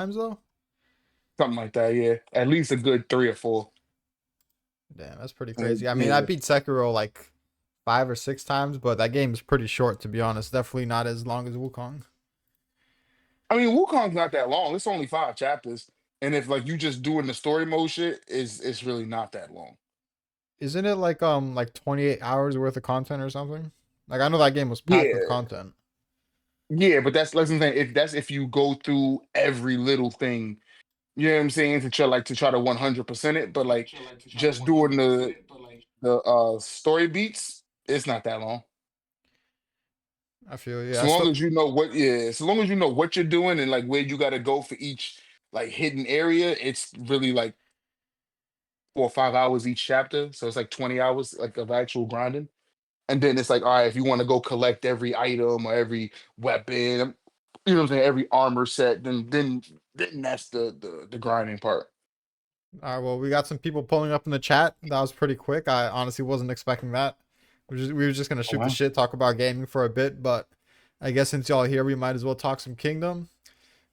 times though? Something like that. Yeah, at least a good 3 or 4. Damn, that's pretty crazy. I mean, I Yeah, beat Sekiro like 5 or 6 times, but that game is pretty short to be honest. Definitely not as long as Wukong. I mean Wukong's not that long. It's only 5 chapters, and if like you just doing the story mode shit, is it's really not that long. Isn't it like 28 hours worth of content or something? Like I know that game was packed with Yeah, content. yeah, but that's the thing. If you go through every little thing, you know what I'm saying, to try to 100% it, but like just doing the story beats, it's not that long. I feel yeah. As I long still as you know what, yeah, as long as you know what you're doing and like where you got to go for each like hidden area, it's really like 4 or 5 hours each chapter. So it's like 20 hours like of actual grinding. And then it's like, all right, if you want to go collect every item or every weapon, you know what I'm saying, every armor set, then that's the grinding part. all right. Well, we got some people pulling up in the chat. That was pretty quick. I honestly wasn't expecting that. We were just gonna Oh, shoot the wow. shit, talk about gaming for a bit, but I guess since y'all are here, we might as well talk some Kingdom.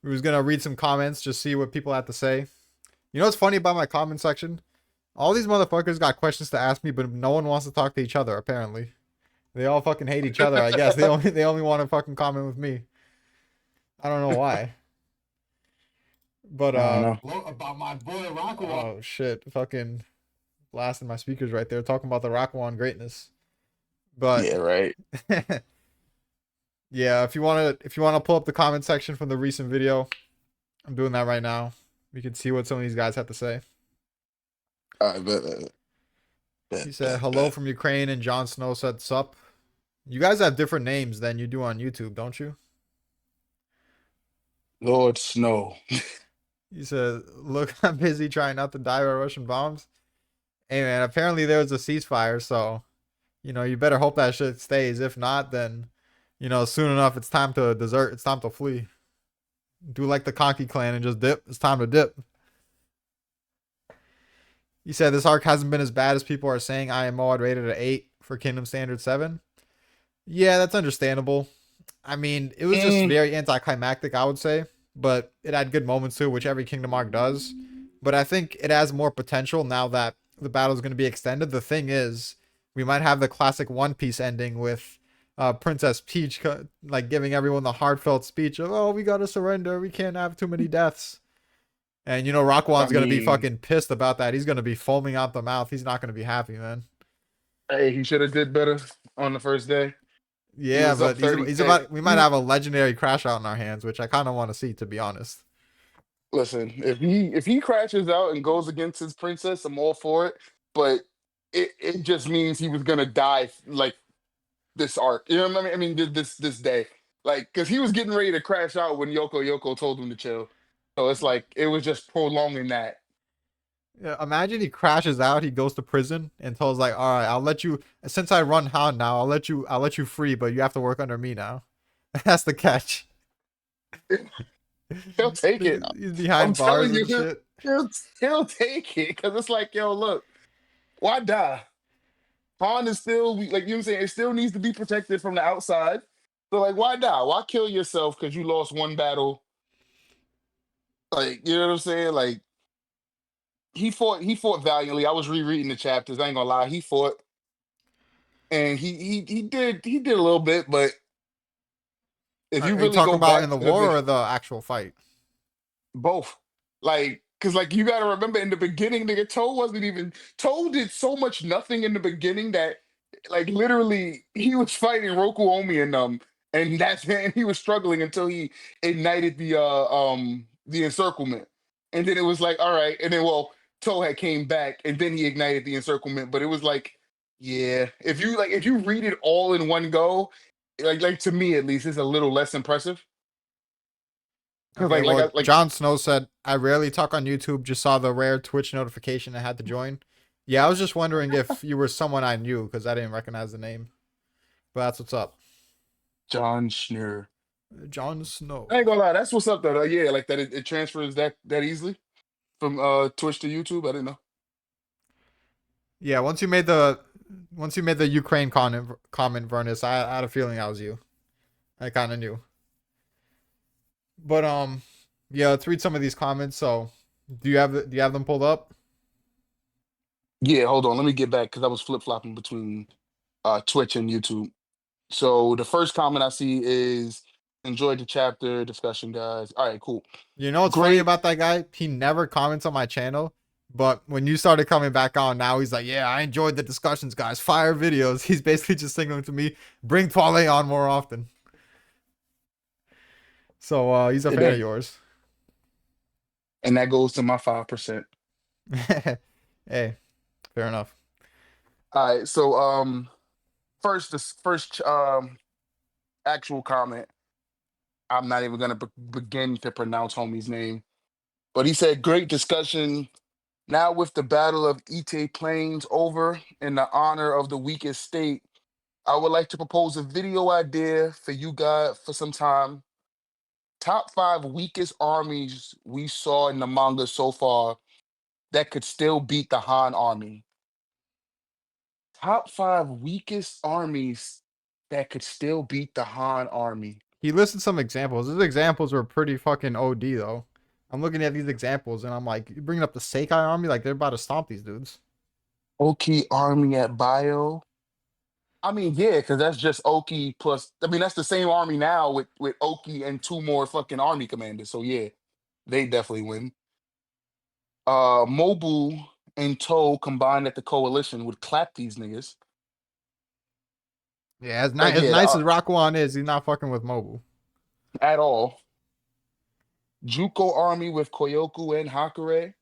We was gonna read some comments, just see what people had to say. You know what's funny about my comment section? All these motherfuckers got questions to ask me, but no one wants to talk to each other. Apparently, they all fucking hate each other. I guess they only want to fucking comment with me. I don't know why. But I don't know. oh shit, fucking blasting my speakers right there, talking about the Rockwan greatness. But Yeah, right. yeah, if you wanna pull up the comment section from the recent video, I'm doing that right now. We can see what some of these guys have to say. All right, bet, He bet, said bet, hello bet. from Ukraine, and Jon Snow said sup. You guys have different names than you do on YouTube, don't you? Lord Snow. He said, look, I'm busy trying not to die by Russian bombs. Hey man, apparently there was a ceasefire, so you better hope that shit stays. If not, then soon enough it's time to desert. It's time to flee. Do like the Conky clan and just dip. It's time to dip. He said this arc hasn't been as bad as people are saying. IMO I'd rated at 8 for Kingdom Standard 7. Yeah, that's understandable. I mean, it was just Mm, very anticlimactic, I would say, but it had good moments too, which every Kingdom arc does. But I think it has more potential now that the battle is going to be extended. The thing is, we might have the classic One Piece ending with Princess Peach like giving everyone the heartfelt speech of, "Oh, we gotta surrender. We can't have too many deaths." And I Rockwan's gonna be mean, fucking pissed about that. He's gonna be foaming out the mouth. He's not gonna be happy, man. hey, he should have did better on the first day. He Yeah, was up but he's 30. he's about. We might have a legendary crash out in our hands, which I kind of want to see, to be honest. Listen, if he crashes out and goes against his princess, I'm all for it. But it just means he was gonna die like this arc. You know what I mean? I mean this day. Like, cause he was getting ready to crash out when Yoko told him to chill. So it's like it was just prolonging that. Yeah, imagine he crashes out. He goes to prison and tells like, "All right, I'll let you. Since I run Hound now, I'll let you free, but you have to work under me now." That's the catch. He'll take it. He's I'm behind bars telling you, and shit. he'll take it. Cause it's like, yo, look, why die? Han is still like you know what I'm saying. It still needs to be protected from the outside. So like, why die? Why kill yourself because you lost one battle? Like, you know what I'm saying? Like he fought valiantly. I was rereading the chapters. I ain't gonna lie, he fought and he did a little bit, but if you Are you really talking go about in back the to the war or the actual fight? both, like, cause like you gotta remember in the beginning, nigga, Toe did so much nothing in the beginning that like literally he was fighting Roku Omi and that's and he was struggling until he ignited the encirclement. And then it was like, all right, and then well, Toe had came back and then he ignited the encirclement, but it was like, yeah, if you read it all in one go, like to me at least, it's a little less impressive. Cause Okay, well, like Jon Snow said, I rarely talk on YouTube, just saw the rare Twitch notification and had to join. Yeah, I was just wondering if you were someone I knew because I didn't recognize the name. But that's what's up. John Schnur. Jon Snow. I ain't gonna lie, that's what's up though. Yeah, like that it transfers that easily from Twitch to YouTube. I didn't know. Yeah, once you made the Ukraine comment, Vernus, I had a feeling that was you. I kind of knew. But Yeah, let's read some of these comments. So, do you have them pulled up? Yeah, hold on. Let me get back because I was flip flopping between Twitch and YouTube. So the first comment I see is enjoyed the chapter discussion, guys. All right, cool. You know what's funny Great. about that guy? He never comments on my channel, but when you started coming back on, now he's like, "Yeah, I enjoyed the discussions, guys. Fire videos." He's basically just signaling to me, "Bring Twale on more often." So he's a And fan that of yours. and that goes to my 5%. Hey, fair enough. All right, so first this first actual comment. I'm not even gonna begin to pronounce homie's name, but he said, "Great discussion. Now with the Battle of Ite Plains over in the honor of the weakest state, I would like to propose a video idea for you guys for some time. Top five weakest armies we saw in the manga so far that could still beat the Han army. Top five weakest armies that could still beat the Han army. He listed some examples. His examples were pretty fucking OD though. I'm looking at these examples and I'm like, you bringing up the Seikai army like they're about to stomp these dudes. Oki army at Bio. I mean, yeah, because that's just Oki plus. I mean, that's the same army now with Oki and two more fucking army commanders. So yeah, they definitely win. Mobile and Toe combined at the coalition would clap these niggas. Yeah, Like as yeah, nice as Rakuan is, he's not fucking with Mobile. at all. Juko army with Koyoku and Hakure.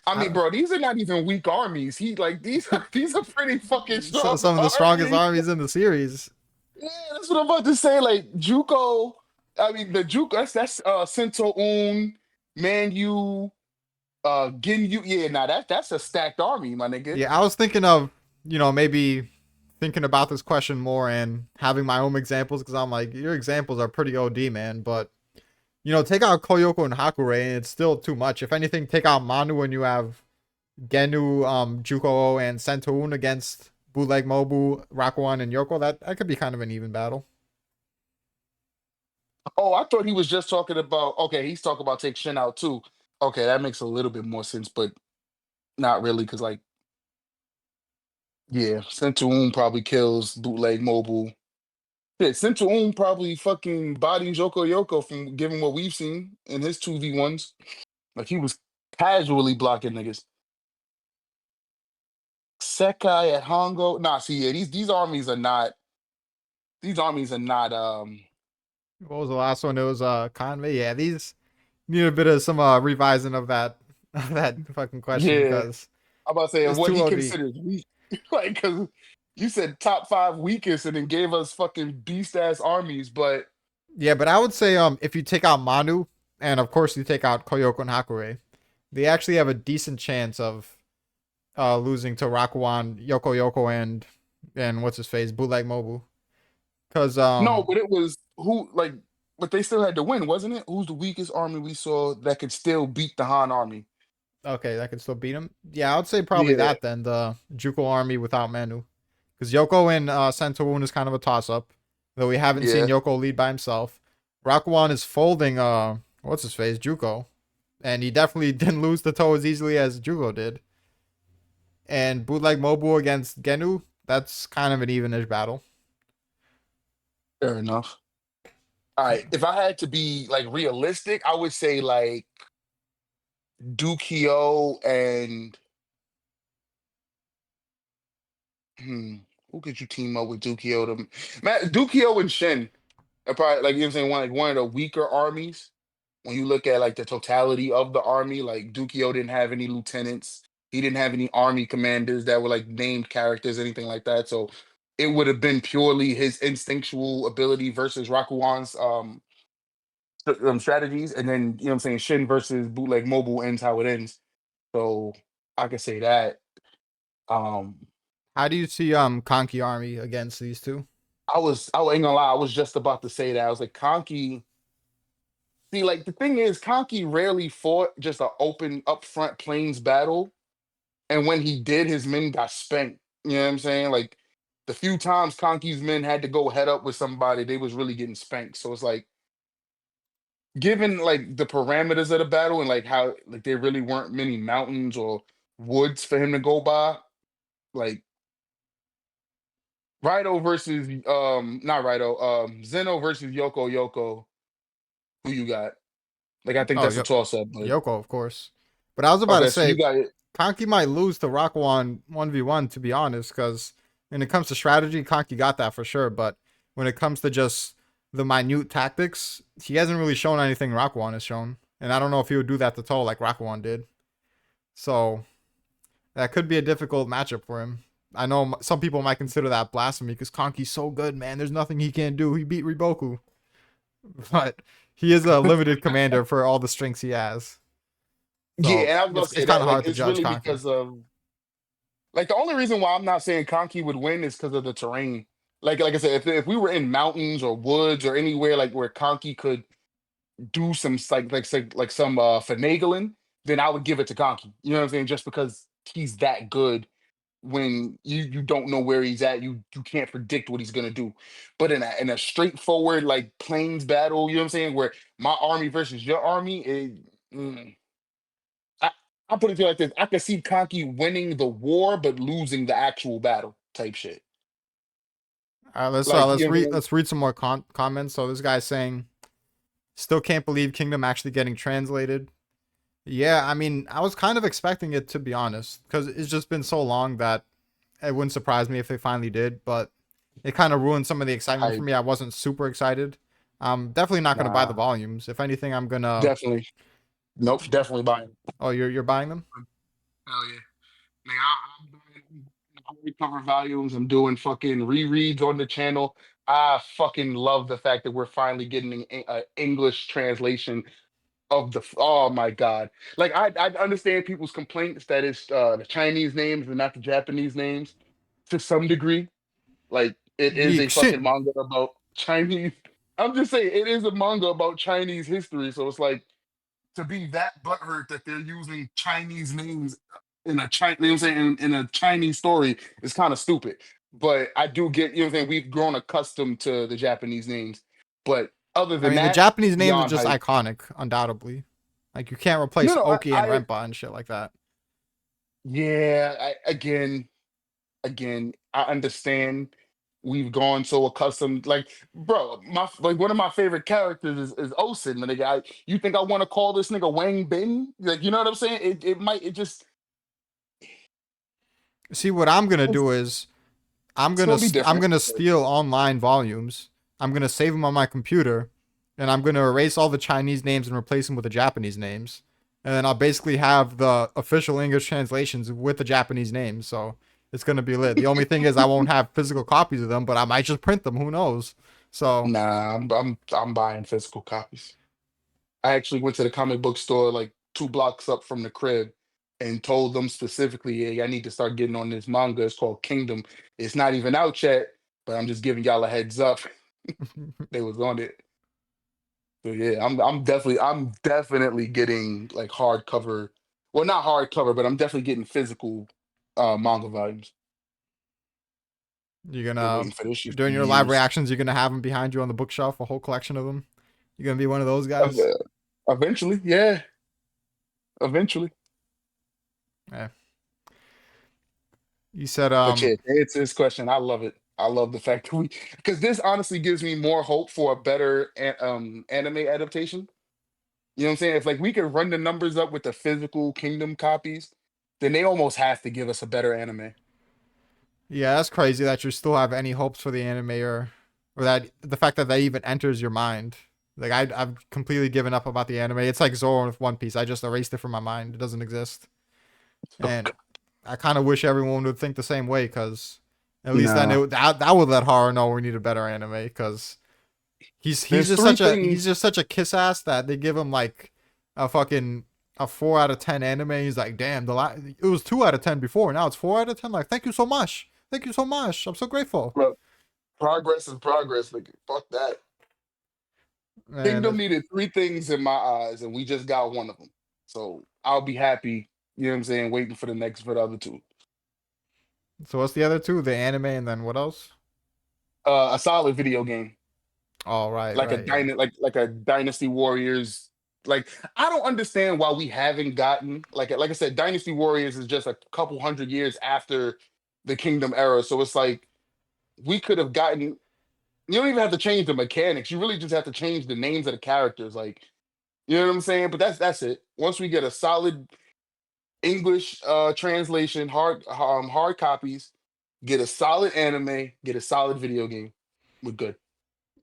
I mean, I, bro, these are not even weak armies. He like these are pretty fucking so, strong some of the strongest armies. armies in the series. Yeah, that's what I'm about to say. Like Juko, I mean the Juko. That's Sento Un, Manyu, Ginyu. Yeah, nah, that's a stacked army, my nigga. Yeah, I was thinking of, maybe thinking about this question more and having my own examples because I'm like, your examples are pretty OD, man. But, take out Koyoko and Hakure and it's still too much. If anything, take out Manu and you have Genu, Juko, and Sentoon against Bootleg Mobu, Rakuan, and Yoko. That could be kind of an even battle. Oh, I thought he was just talking about. Okay, he's talking about take Shin out too. Okay, that makes a little bit more sense, but not really, because like, yeah, Sento Un probably kills Bootleg Mobile. Yeah, Sento Un probably fucking bodies Yoko Yoko from given what we've seen in his 2v1s. Like he was casually blocking niggas. Sekai at Hongo. Nah, see, yeah, these armies are not. These armies are not. What was the last one? It was Conway. Yeah, these need a bit of some revising of that of that fucking question Yeah, because I'm about to say it's what too he OD. considers weak. Like, because you said top five weakest, and then gave us fucking beast ass armies. But Yeah, but I would say if you take out Manu and of course you take out Koyoko and Hakure, they actually have a decent chance of losing to Rakuan, Yoko Yoko, and what's his face, Bootleg Mobu. Cause no, but it was who like. But they still had to win, wasn't it? Who's the weakest army we saw that could still beat the Han army? okay, that could still beat him. Yeah, I would say probably Yeah, that then the Juko army without Manu. Because Yoko and Santoon is kind of a toss up, though we haven't seen yeah. Yoko lead by himself. Rakuan is folding what's his face, Juko, and he definitely didn't lose the toe as easily as Juko did. And Bootleg Mobile against Genu, that's kind of an evenish battle. Fair enough. All right. If I had to be like realistic, I would say like Dukio and hmm, who could you team up with Dukio? Man, Dukio and Shin are probably like you know what I'm saying, one of the weaker armies. When you look at like the totality of the army, like Dukio didn't have any lieutenants, he didn't have any army commanders that were like named characters, anything like that. So it would have been purely his instinctual ability versus Rakuan's strategies, and then you know what I'm saying, Shin versus Bootleg Mobile ends how it ends. So I could say that. Um, How do you see Konki army against these two? I ain't gonna lie, I was just about to say that. I was like, Conky. See, like the thing is, Conky rarely fought just an open upfront plains battle. And when he did, his men got spanked. You know what I'm saying? Like the few times Conky's men had to go head up with somebody, they was really getting spanked. So it's like given like the parameters of the battle and like how like there really weren't many mountains or woods for him to go by, like Rido versus not Rido, Zeno versus Yoko. Who you got? Like I think Oh, that's a toss up, but Yoko, of course. But I was about to okay, so you say, got it. Conky might lose to Rockwan 1v1, to be honest, because when it comes to strategy, Conky got that for sure. But when it comes to just the minute tactics, he hasn't really shown anything Rockwan has shown. And I don't know if he would do that to Toe like Rockwan did. So that could be a difficult matchup for him. I know some people might consider that blasphemy because Conky's so good, man. There's nothing he can't do. He beat Riboku. But he is a limited commander for all the strengths he has. Yeah, So and I was about to it's say kind that of like hard to it's judge really Conky. because of like the only reason why I'm not saying Conky would win is because of the terrain. Like I said, if we were in mountains or woods or anywhere like where Conky could do some like some finagling, then I would give it to Conky. You know what I'm saying? Just because he's that good when you don't know where he's at, you can't predict what he's gonna do. But in a straightforward like plains battle, you know what I'm saying, where my army versus your army, I, I put it to you like this: I could see Conky winning the war but losing the actual battle type shit. All right, Like you let's know what I'm saying? let's read some more comments. So this guy's saying, still can't believe Kingdom actually getting translated. Yeah, I mean, I was kind of expecting it, to be honest, because it's just been so long that it wouldn't surprise me if they finally did. But it kind of ruined some of the excitement for I me. I wasn't super excited. I'm definitely not gonna buy the nah, volumes. If anything, I'm gonna. definitely nope, definitely buying. Oh, you're buying them? Hell yeah. Like I'm doing hardcover volumes. I'm doing fucking rereads on the channel. I fucking love the fact that we're finally getting an English translation of oh my god. Like I understand people's complaints that it's the Chinese names and not the Japanese names to some degree. Like it is Yeek a fucking Shin. manga about Chinese. I'm just saying it is a manga about Chinese history. So it's like to be that butthurt that they're using Chinese names in a China, you know what I'm saying, in a Chinese story is kind of stupid. But I do get, you know what I'm saying, we've grown accustomed to the Japanese names. But other I than mean, the that, Japanese names are beyond just hype. iconic, undoubtedly. Like you can't No, replace no, Oki and I Renpa and shit like that. yeah, again, I understand we've gone so accustomed. Like, bro, my like one of my favorite characters is Osin. The guy, you think I want to call this nigga Wang Bin? Like, you know what I'm saying? It might it just See, what I'm gonna it's, do is it's gonna be I'm different. gonna But steal online volumes. I'm gonna save them on my computer, and I'm gonna erase all the Chinese names and replace them with the Japanese names. And then I'll basically have the official English translations with the Japanese names. So it's gonna be lit. The only thing is I won't have physical copies of them, but I might just print them. Who knows? So nah, I'm buying physical copies. I actually went to the comic book store like 2 blocks up from the crib and told them specifically, hey, I need to start getting on this manga. It's called Kingdom. It's not even out yet, but I'm just giving y'all a heads up. They was on it. So yeah, I'm definitely getting like hardcover. Well, not hardcover, but I'm definitely getting physical manga volumes. you're Been gonna waiting for this shit for during your live years. reactions, you're gonna have them behind you on the bookshelf, a whole collection of them. You're gonna be one of those Uh, guys. Eventually, yeah, eventually. Yeah. You said But yeah, to answer this question, I love it. I love the fact that we because this honestly gives me more hope for a better anime adaptation. You know what I'm saying? If like we could run the numbers up with the physical Kingdom copies, then they almost have to give us a better anime. yeah, that's crazy that you still have any hopes for the anime or that the fact that that even enters your mind. Like I've completely given up about the anime. It's like Zoro with One Piece. I just erased it from my mind. It doesn't exist. And I kind of wish everyone would think the same way because at least then Nah, that would let horror know we need a better anime because there's three he's things. just such a kiss ass that they give him like a fucking a 4 out of 10 anime. He's like, damn, it was 2 out of 10 before. Now it's 4 out of 10. Like, thank you so much. Thank you so much. I'm so grateful. Bro, progress is progress. Like fuck that. And Kingdom needed three things in my eyes, and we just got one of them. So I'll be happy. You know what I'm saying? Waiting for the next for the other two. so what's the other two? The anime and then what else? A solid video game. Oh, right, like a right, yeah. like a Dynasty Warriors. Like I don't understand why we haven't gotten like I said, Dynasty Warriors is just a couple hundred years after the Kingdom era, so it's like we could have gotten. You don't even have to change the mechanics. You really just have to change the names of the characters. Like you know what I'm saying? But that's it. Once we get a solid English translation, hard copies, get a solid anime, get a solid video game, we're good.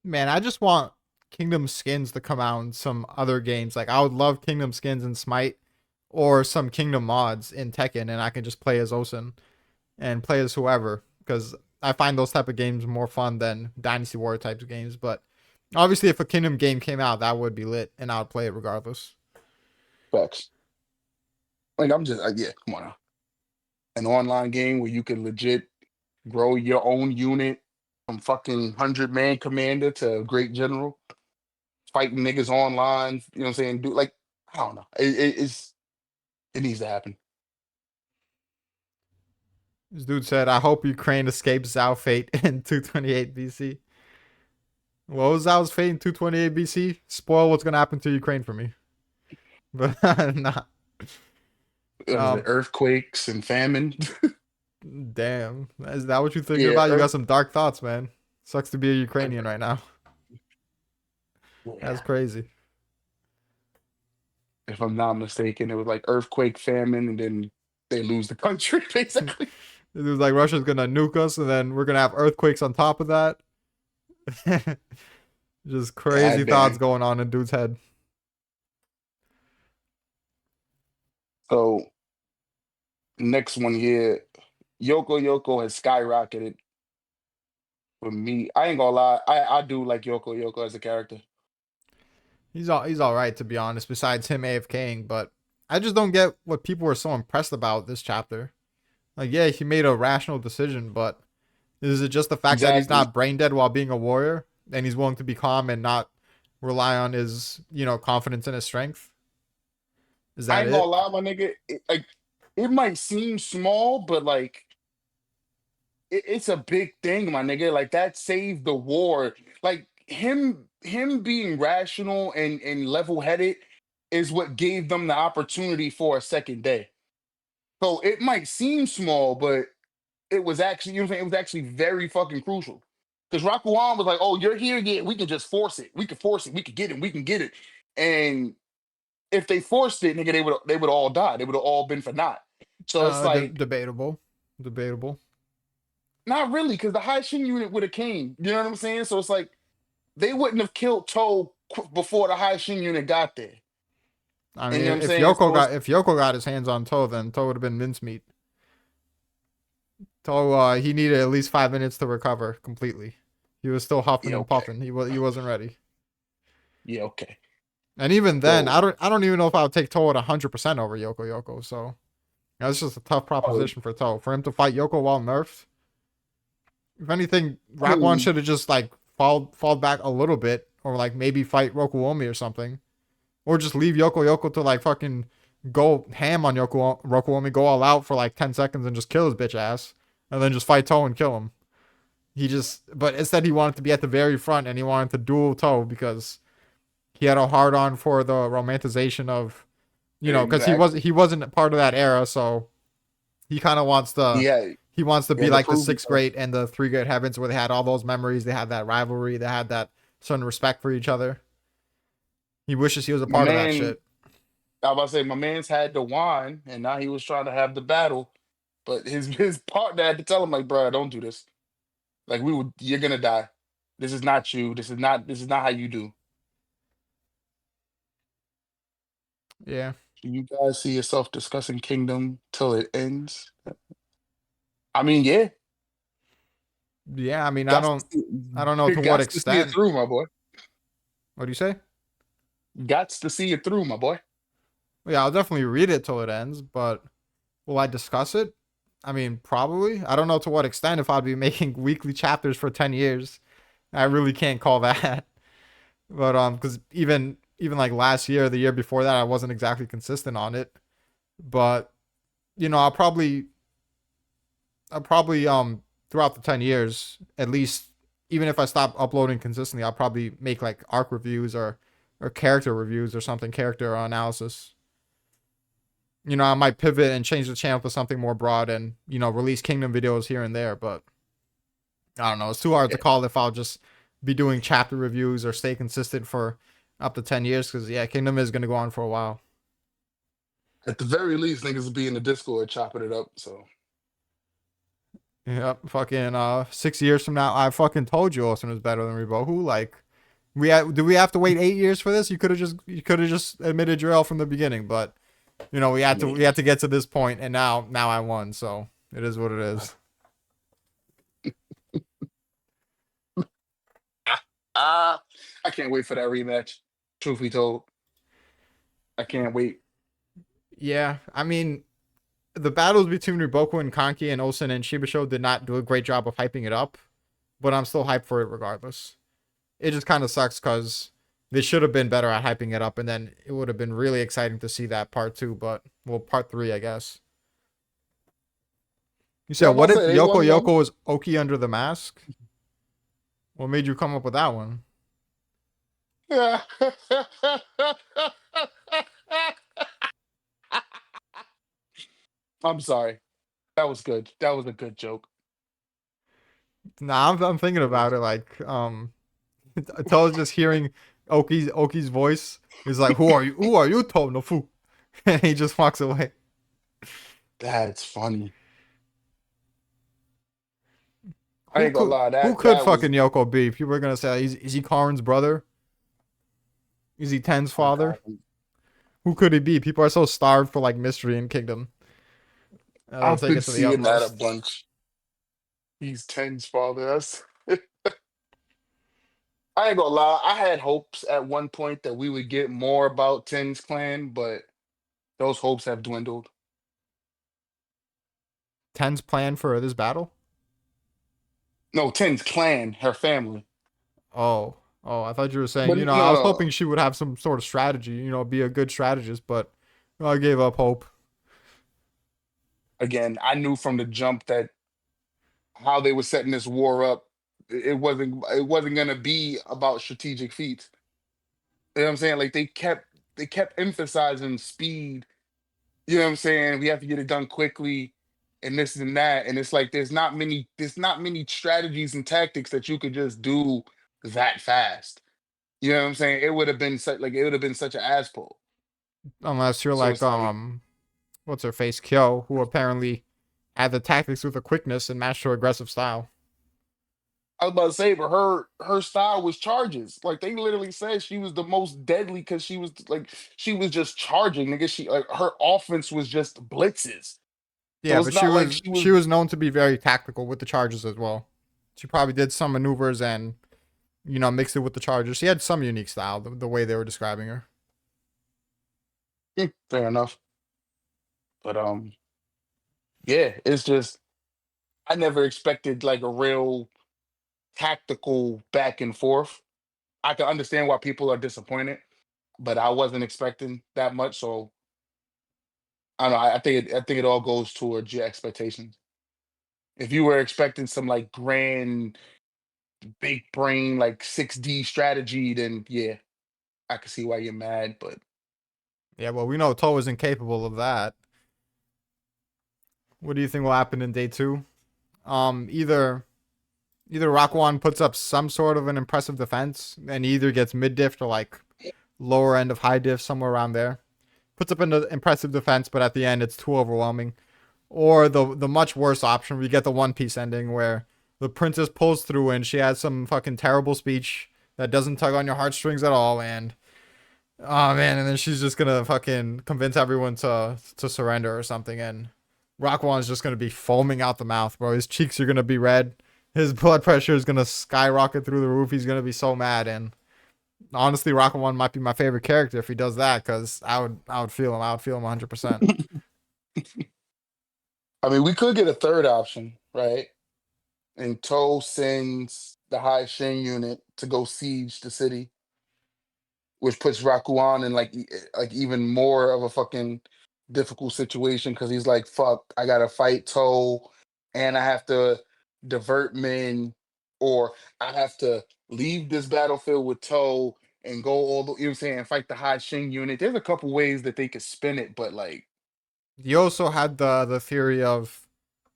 Man, I just want Kingdom skins to come out in some other games. Like I would love Kingdom skins in Smite or some Kingdom mods in Tekken, and I can just play as Osen and play as whoever because I find those type of games more fun than Dynasty Warrior types of games. But obviously, if a Kingdom game came out, that would be lit, and I would play it regardless. Facts. Like I'm just yeah, come on now. An online game where you can legit grow your own unit from fucking 100-man commander to great general, fighting niggas online. You know what I'm saying? Do like I don't know. It needs to happen. This dude said, "I hope Ukraine escapes Zhao fate in 228 BC." What was Zhao's fate in 228 BC? Spoil what's gonna happen to Ukraine for me, but nah. What is it? Um, Earthquakes and famine. damn, is that what you're thinking Yeah, about? You got some dark thoughts, man. Sucks to be a Ukrainian right now. That's yeah. crazy. If I'm not mistaken, it was like earthquake, famine, and then they lose the country basically. It was like Russia's gonna nuke us, and then we're gonna have earthquakes on top of that. Just crazy God thoughts damn. going on in dude's head. So next one here, Yoko Yoko has skyrocketed for me. I ain't gonna lie, I do like Yoko Yoko as a character. He's all right to be honest. Besides him AFKing, but I just don't get what people were so impressed about this chapter. Like, yeah, he made a rational decision, but is it just the fact that he's Exactly. not brain dead while being a warrior and he's willing to be calm and not rely on his, confidence in his strength? Is I that ain't gonna it? lie, my nigga. Like it might seem small, but like it's a big thing, my nigga. Like that saved the war. Like him being rational and level headed is what gave them the opportunity for a second day. So it might seem small, but it was actually, you know what I'm saying? It was actually very fucking crucial. Because Rakuan was like, oh, you're here, yeah, we can just force it. We can force it, we can get it, we can get it. And if they forced it, nigga, they would all die. They would have all been for naught. So it's like, Debatable, debatable. not really, because the high Shin unit would have came. You know what I'm saying? So it's like they wouldn't have killed Toe before the high Shin unit got there. I And mean, you know what I'm if saying? Yoko So got it's if Yoko got his hands on Toe, then Toe would have been mincemeat. Toe, he needed at least 5 minutes to recover completely. He was still huffing yeah, and okay. puffing. He wasn't ready. Yeah, okay. And even then, So I don't even know if I would take Toe at 100% over Yoko Yoko. So that's just a tough oh, proposition for Toe. For him to fight Yoko while nerfed, if anything, I Rakwan mean, should have just like fall back a little bit, or like maybe fight Rokuomi or something, or just leave Yoko Yoko to like fucking go ham on Rokuomi, go all out for like 10 seconds and just kill his bitch ass, and then just fight Toe and kill him. But instead he wanted to be at the very front and he wanted to duel Toe because he had a hard on for the romanticization of, because exactly. he wasn't part of that era, so he kind of wants to Yeah, he wants to he be had to like the prove sixth himself. grade and the three great heavens where they had all those memories, they had that rivalry, they had that certain respect for each other. He wishes he was a My part of that man, shit. I was about to say, my man's had the wine, and now he was trying to have the battle, but his partner had to tell him like, bro, don't do this. Like you're gonna die. This is not you. This is not how you do. Yeah. You guys see yourself discussing Kingdom till it ends. I mean, yeah, Yeah, I mean, got I don't know to, to what got to see it extent. through, my boy. What do you say? Got to see it through, my boy. Well, yeah, I'll definitely read it till it ends, but will I discuss it? I mean, probably. I don't know to what extent if I'd be making weekly chapters for 10 years. I really can't call that. But cuz even like last year, the year before that, I wasn't exactly consistent on it. But, I'll probably throughout the 10 years at least even if I stop uploading consistently, I'll probably make like arc reviews or character reviews or something, character analysis. I might pivot and change the channel to something more broad and release Kingdom videos here and there. But I don't know. It's too hard to Yeah. call if I'll just be doing chapter reviews or stay consistent for up to 10 years. Because yeah, Kingdom is gonna go on for a while. At the very least, niggas will be in the Discord chopping it up. So Yep, fucking 6 years from now, I fucking told you Austin was better than Rebo. Like do we have to wait 8 years for this? You could have just admitted your L from the beginning, but we I had to mean, we had to get to this point, and now I won, so it is what it is. ah, I can't wait for that rematch. Truth be told, I can't wait. Yeah, I mean the battles between Riboku and Kanki and Osen and Shibasho did not do a great job of hyping it up, but I'm still hyped for it regardless. It just kind of sucks because they should have been better at hyping it up, and then it would have been really exciting to see that part two, but well, part three, I guess. You Yeah, said, I'm about what to if say they Yoko won them. Yoko was Oki under the mask? What made you come up with that one? Yeah. I'm sorry. That was good. That was a good joke. Nah, I'm thinking It about was. it. Like, until just hearing Oki's voice is like, "Who are you? Who are you, Tonofu?" And he just walks away. That's funny. I Who ain't gonna could lie. who That could that was fucking Yoko be? People are gonna say, is he Karin's brother? Is he Ten's oh father? god. Who could he be? People are so starved for like mystery in Kingdom. They'll I've take been it to the seeing that a utmost. bunch. He's Ten's father. That's I ain't gonna lie. I had hopes at one point that we would get more about Ten's clan, but those hopes have dwindled. Ten's plan for this battle? No, Ten's clan, her family. Oh, oh, I thought you were saying, But no, I was no. hoping she would have some sort of strategy, be a good strategist, but I gave up hope. Again, I knew from the jump that how they were setting this war up, it wasn't gonna be about strategic feats. You know what I'm saying? Like they kept emphasizing speed. You know what I'm saying? We have to get it done quickly and this and that. And it's like there's not many strategies and tactics that you could just do that fast. You know what I'm saying? It would have been such an ass pull. Unless you're So like, it's like what's her face, Kyo, who apparently had the tactics with the quickness and matched her aggressive style. I was about to say, but her style was charges. Like they literally said she was the most deadly because she was just charging. Nigga, she like her offense was just blitzes. So Yeah, it's but she not like was she was she was known to be very tactical with the charges as well. She probably did some maneuvers and mixed it with the charges. She had some unique style, the way they were describing her. fair enough. But yeah, it's just I never expected like a real tactical back and forth. I can understand why people are disappointed, but I wasn't expecting that much. So I don't know. I think it all goes towards your expectations. If you were expecting some like grand, big brain, like 6D strategy, then yeah, I can see why you're mad. But Yeah, well, we know To is incapable of that. What do you think will happen in day two? Either Rakwan puts up some sort of an impressive defense and either gets mid diff or like lower end of high diff, somewhere around there. Puts up an impressive defense, but at the end it's too overwhelming. Or the much worse option, we get the One Piece ending where the princess pulls through and she has some fucking terrible speech that doesn't tug on your heartstrings at all, and oh man, and then she's just gonna fucking convince everyone to surrender or something, and Rockwan's just gonna be foaming out the mouth, bro. His cheeks are gonna be red. His blood pressure is gonna skyrocket through the roof. He's gonna be so mad, and honestly, Rockwan might be my favorite character if he does that, because I would feel him. I would feel him 100%. I mean, we could get a third option, right? And Toe sends the High Shin unit to go siege the city, which puts Rakuan in like even more of a fucking difficult situation because he's like, fuck, I gotta fight Toe, and I have to divert men. or I have to leave this battlefield with Toe and go all the, you know what I'm saying, and fight the high Shin unit. There's a couple ways that they could spin it, but like, You also had the theory of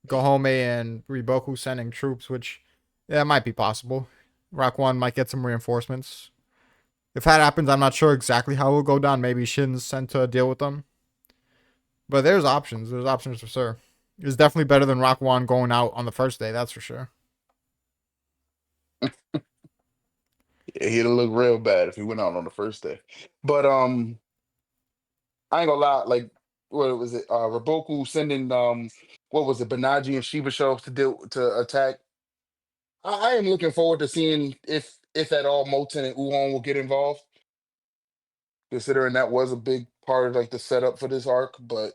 Gohome and Riboku sending troops, which yeah, might be possible. Rock One might get some reinforcements. If that happens, I'm not sure exactly how it will go down. Maybe Shin's sent to deal with them. But there's options. There's options for sure. It's definitely better than Rock One going out on the first day, that's for sure. he'd look real bad if he went out on the first day. But I ain't gonna lie, like what was it? Raboku sending what was it, Banaji and Shiba shows to deal to attack. I am looking forward to seeing if at all Moten and Uhon will get involved, considering that was a big part of like the setup for this arc, but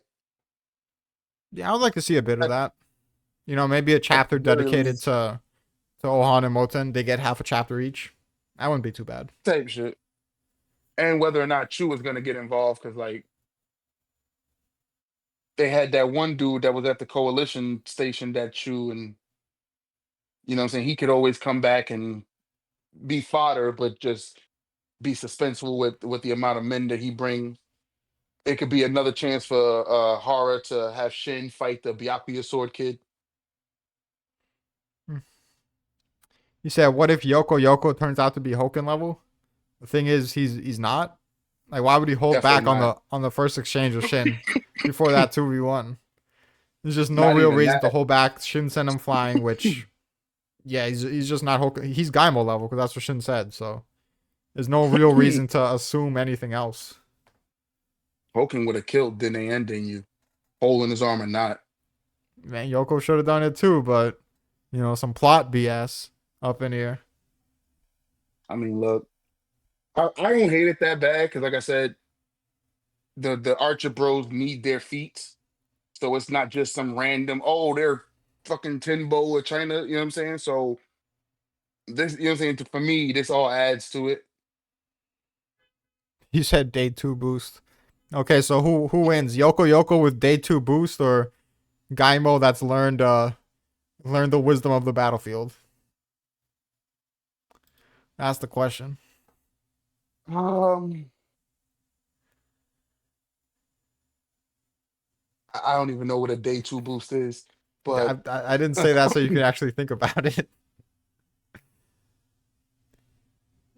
Yeah, I would like to see a bit of at, that. You know, maybe a at the chapter very dedicated least, to Ohan and Moten. They get half a chapter each. That wouldn't be too bad. type shit. And whether or not Chu is gonna get involved, because like they had that one dude that was at the coalition station that Chu, and you know what I'm saying, he could always come back and be fodder, but just be suspenseful with the amount of men that he brings. It could be another chance for Hara to have Shin fight the Byakuya Sword Kid. Hmm. You said, what if Yoko turns out to be Hoken level? The thing is, he's not. Like, why would he hold Definitely back not. on the first exchange with Shin before that 2v1? There's just no Not real even reason to that. hold back. Shin sent him flying, which yeah, he's just not Hoken. He's Gaimo level because that's what Shin said. So there's no real reason to assume anything else. Hoken would have killed Dene ending you, hole in his arm or not. Man, Yoko should have done it too, but you know, some plot BS up in here. I mean, look, I don't hate it that bad because, like I said, the Archer Bros need their feats, so it's not just some random. Oh, they're fucking Tenbo or China. You know what I'm saying? So this, you know what I'm saying. For me, this all adds to it. You said day two boost. Okay, so who wins? Yoko with day two boost or Gaimo that's learned the wisdom of the battlefield? That's the question. Um, I don't even know what a day two boost is, but I didn't say that so you could actually think about it.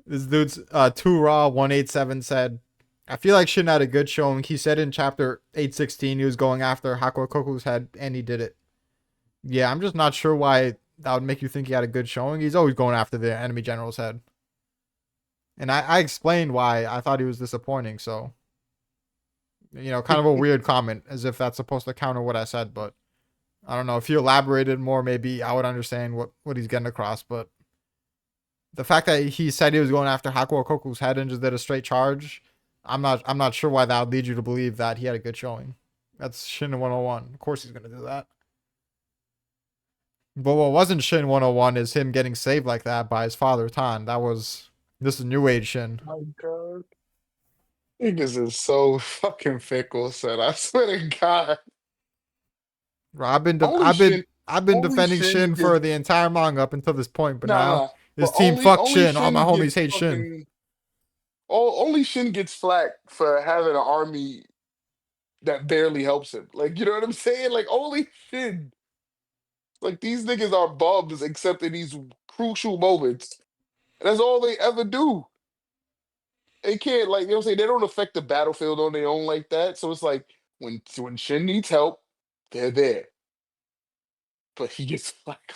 This dude's 2 Raw 187 said, I feel like Shin had a good showing. He said in chapter 816 he was going after Hakuokoku's head and he did it. Yeah, I'm just not sure why that would make you think he had a good showing. He's always going after the enemy general's head. And I explained why I thought he was disappointing, so you know, kind of a weird comment as if that's supposed to counter what I said, but I don't know. If he elaborated more, maybe I would understand what he's getting across, but the fact that he said he was going after Hakuo Koku's head and just did a straight charge, I'm not sure why that would lead you to believe that he had a good showing. That's Shin 101. Of course he's gonna do that. But what wasn't Shin 101 is him getting saved like that by his father Tan. This is New Age Shin. my God, niggas is so fucking fickle, son. I swear to God. Bro, Only Shin, I've been only defending Shin Shin gets for the entire manga up until this point, but now nah. his But team fuck only Shin. All my Shin homies gets hate Shin. fucking only Shin gets flack for having an army that barely helps him. Like, you know what I'm saying? Like, only Shin. Like, these niggas are bubs except in these crucial moments. And that's all they ever do. They can't, like, you know what I'm saying? They don't affect the battlefield on their own like that. So it's like when Shin needs help, they're there. But he gets flack.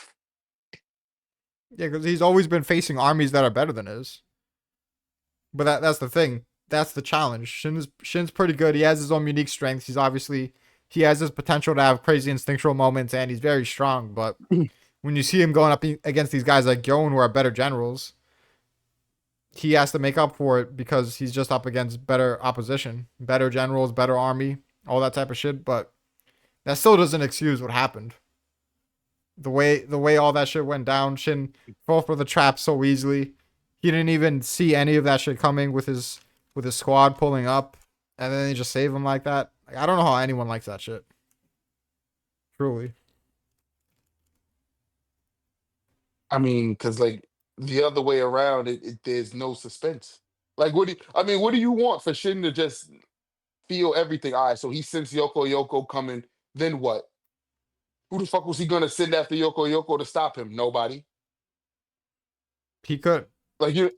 Yeah, because he's always been facing armies that are better than his. But that's the thing. That's the challenge. Shin's pretty good. He has his own unique strengths. He has his potential to have crazy instinctual moments, and he's very strong. But when you see him going up against these guys like Gyon, who are better generals, he has to make up for it because he's just up against better opposition, better generals, better army, all that type of shit. But that still doesn't excuse what happened. The way all that shit went down, Shin fell for the trap so easily. He didn't even see any of that shit coming with his squad pulling up, and then they just save him like that. Like, I don't know how anyone likes that shit. Truly, I mean, because like the other way around, there's no suspense. Like, what do you want for Shin to just feel everything? All right, so he sends Yoko coming. Then what? Who the fuck was he gonna send after Yoko to stop him? Nobody. He could. Like you,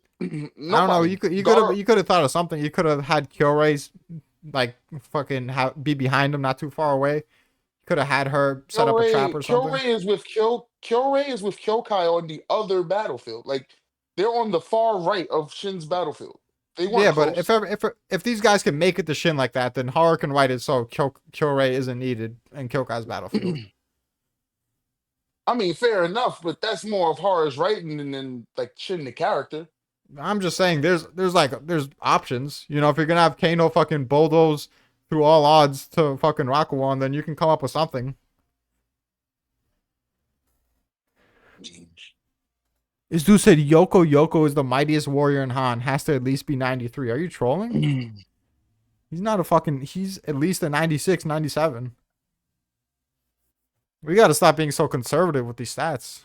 I don't know. nobody. Gar, You could have thought of something. You could have had Kyorei's like fucking be behind him, not too far away. Could have had her set up a trap or something. Kyorei is with Kyokai on the other battlefield. Like they're on the far right of Shin's battlefield. They weren't Yeah, but close. if these guys can make it to Shin like that, then Haru can write it so Kyorei isn't needed in Kyokai's battlefield. I mean, fair enough, but that's more of Hara's writing than like Shin the character. I'm just saying, there's options. You know, if you're gonna have Kano fucking bulldoze through all odds to fucking Rakuon, then you can come up with something. This dude said Yoko is the mightiest warrior in Han. Has to at least be 93. Are you trolling? He's not a fucking. He's at least a 96, 97. We gotta stop being so conservative with these stats.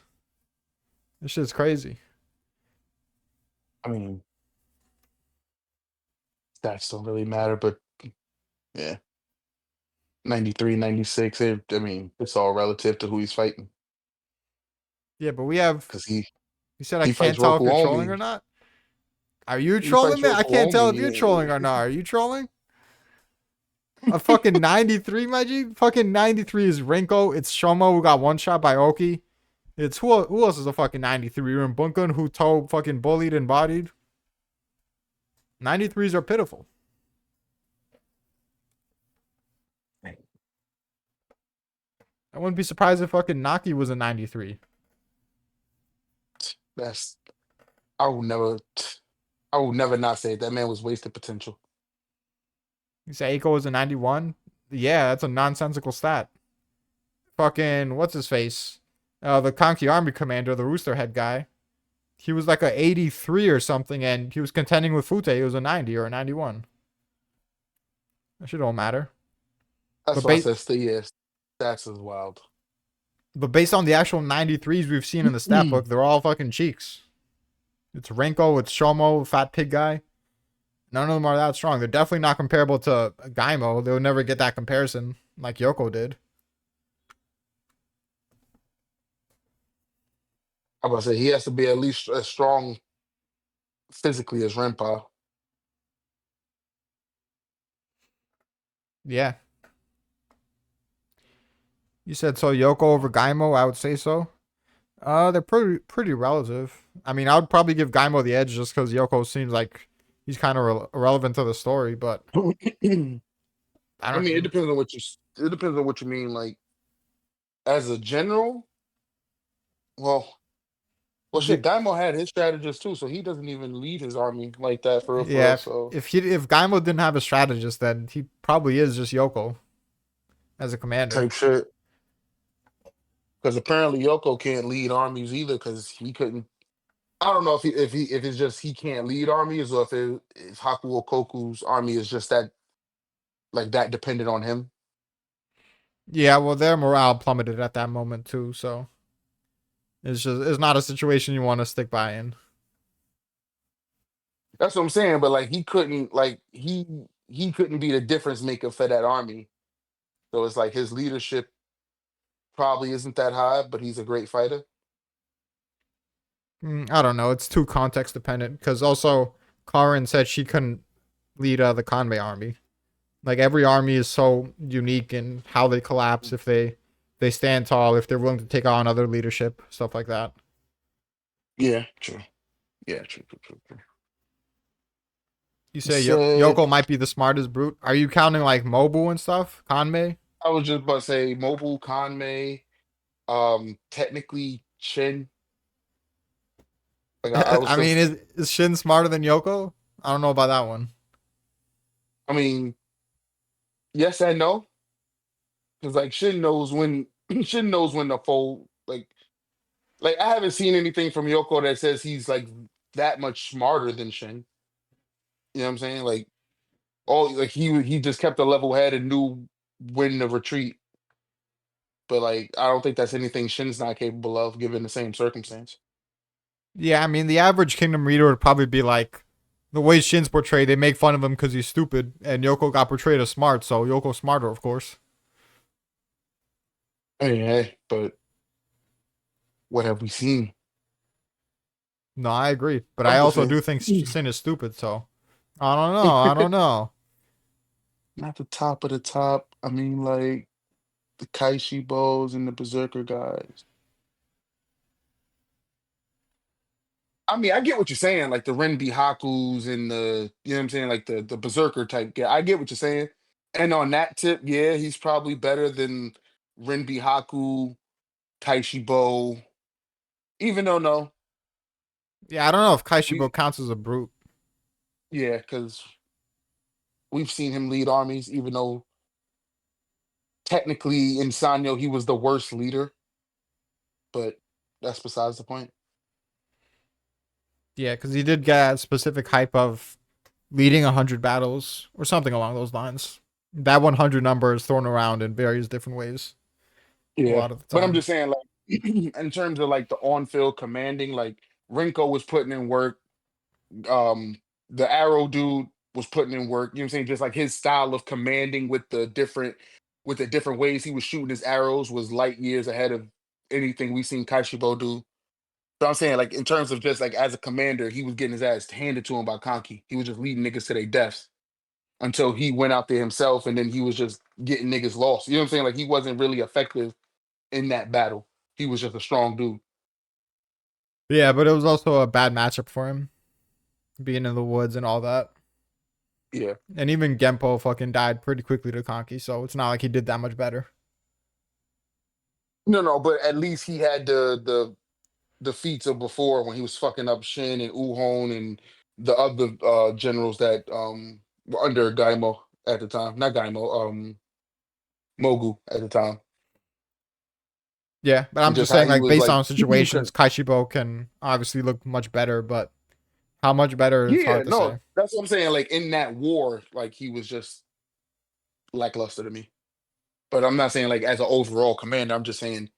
This shit's crazy. I mean, stats don't really matter, but yeah, 93, 96. I mean, it's all relative to who he's fighting Yeah, but we have. because he You said I he can't fights tell if Roku you're trolling or only. not. Are you He fights trolling, man? I Roku can't tell if you're only. trolling or not. Are you trolling? A fucking 93, my G. Fucking 93 is Rinko. It's Shomo who got one shot by Ouki. It's who else is a fucking 93? You're in Bunkun who Toe fucking bullied and bodied. 93s are pitiful. I wouldn't be surprised if fucking Naki was a 93. That's I will never. I will never not say it. That man was wasted potential. You say Aiko was a 91? Yeah, that's a nonsensical stat. Fucking, what's his face? The Konki Army commander, the Rooster Head guy. He was like a 83 or something, and he was contending with Fute. He was a 90 or a 91. That shit don't matter. That's But why I ba- said stay. Yes, that's as wild. but based on the actual 93s we've seen in the stat book, they're all fucking cheeks. It's Renko, it's Shomo, Fat Pig Guy. None of them are that strong. They're definitely not comparable to Gaimo. They'll never get that comparison like Yoko did. I was about to say he has to be at least as strong physically as Renpa. Yeah. You said so Yoko over Gaimo, I would say so. They're pretty relative. I mean, I would probably give Gaimo the edge just because Yoko seems like he's kind of irrelevant to the story, but I I mean, don't. it depends on what you mean. Like as a general, well, shit. Daimo had his strategist too, so he doesn't even lead his army like that for real, for Yeah, real. So if Gaimo didn't have a strategist, then he probably is just Yoko as a commander. type shit. Because apparently Yoko can't lead armies either, because he couldn't. I don't know if it's just he can't lead armies, or if Haku Okoku's army is just that like that dependent on him. Yeah, well, their morale plummeted at that moment too, so it's not a situation you want to stick by in. That's what I'm saying. But like he couldn't he couldn't be the difference maker for that army. So it's like his leadership probably isn't that high, but he's a great fighter. I don't know. It's too context dependent because also Karin said she couldn't lead the Conway army. Like every army is so unique in how they collapse if they stand tall, if they're willing to take on other leadership, stuff like that. Yeah, true. Yeah, true. You He say said Yoko might be the smartest brute. Are you counting like Mobu and stuff? Kanmei? I was just about to say Mobile Conmay, technically Shin. Like I was I still mean, is Shin smarter than Yoko? I don't know about that one. I mean, yes and no. Because like Shin knows when Shin knows when to fold. Like I haven't seen anything from Yoko that says he's like that much smarter than Shin. You know what I'm saying? Like all like he just kept a level head and knew when to retreat. But like I don't think that's anything Shin's not capable of given the same circumstance. Yeah, I mean, the average Kingdom reader would probably be like, the way Shin's portrayed, they make fun of him because he's stupid, and Yoko got portrayed as smart, so Yoko's smarter, of course. Hey, but what have we seen? No, I agree, but I I'm just also saying. do think Shin is stupid, so I don't know. I don't know. Not the top of the top. I mean, like the Kaishi Bows and the Berserker guys. I mean, I get what you're saying, like the Renbi Hakus and the, you know what I'm saying, like the Berserker type guy. I get what you're saying. And on that tip, yeah, he's probably better than Renbi Haku, Taishi Bo. Even though no, Yeah, I don't know if we Kaishibo counts as a brute. yeah, because we've seen him lead armies, even though technically in Sanyo he was the worst leader, but that's besides the point. Yeah, because he did get a specific hype of leading 100 battles or something along those lines. That 100 number is thrown around in various different ways a Yeah. lot of the But I'm time. just saying, like, in terms of like the on-field commanding, like Rinko was putting in work. um the Arrow dude was putting in work, you know what I'm saying? Just like his style of commanding with the different ways he was shooting his arrows was light years ahead of anything we seen Kaishibo do. So I'm saying, like, in terms of just like as a commander, he was getting his ass handed to him by Conky. He was just leading niggas to their deaths until he went out there himself, and then he was just getting niggas lost. You know what I'm saying? Like he wasn't really effective in that battle. He was just a strong dude. Yeah, but it was also a bad matchup for him, being in the woods and all that. Yeah. And even Genpo fucking died pretty quickly to Conky, so it's not like he did that much better. No, no, but at least he had the feats of before when he was fucking up Shin and Uhon and the other generals that were under Gaimo at the time. Not Gaimo, Mogu at the time. Yeah, but I'm And just just how saying, he like, was based like on situations, Kaishibo can obviously look much better, but how much better is yeah, hard to no, say. that's what I'm saying. Like in that war, like he was just lackluster to me. But I'm not saying like as an overall commander, I'm just saying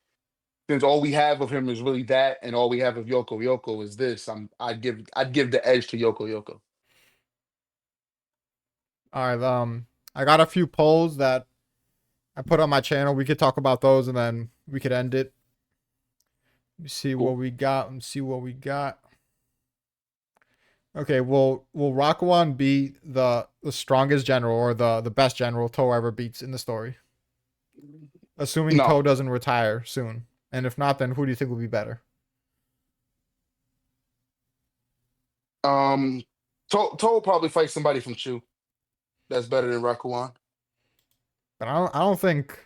since all we have of him is really that, and all we have of Yoko Yoko is this, I'd give the edge to Yoko Yoko. All right, I got a few polls that I put on my channel. We could talk about those and then we could end it. Let me see what Cool. we got. Let me see what we got. Okay, will Rokuan be the strongest general or the best general Toe ever beats in the story? Assuming No. Toe doesn't retire soon. And if not, then who do you think will be better? Um Toll probably fight somebody from Chu. That's better than Rakuan. But I don't think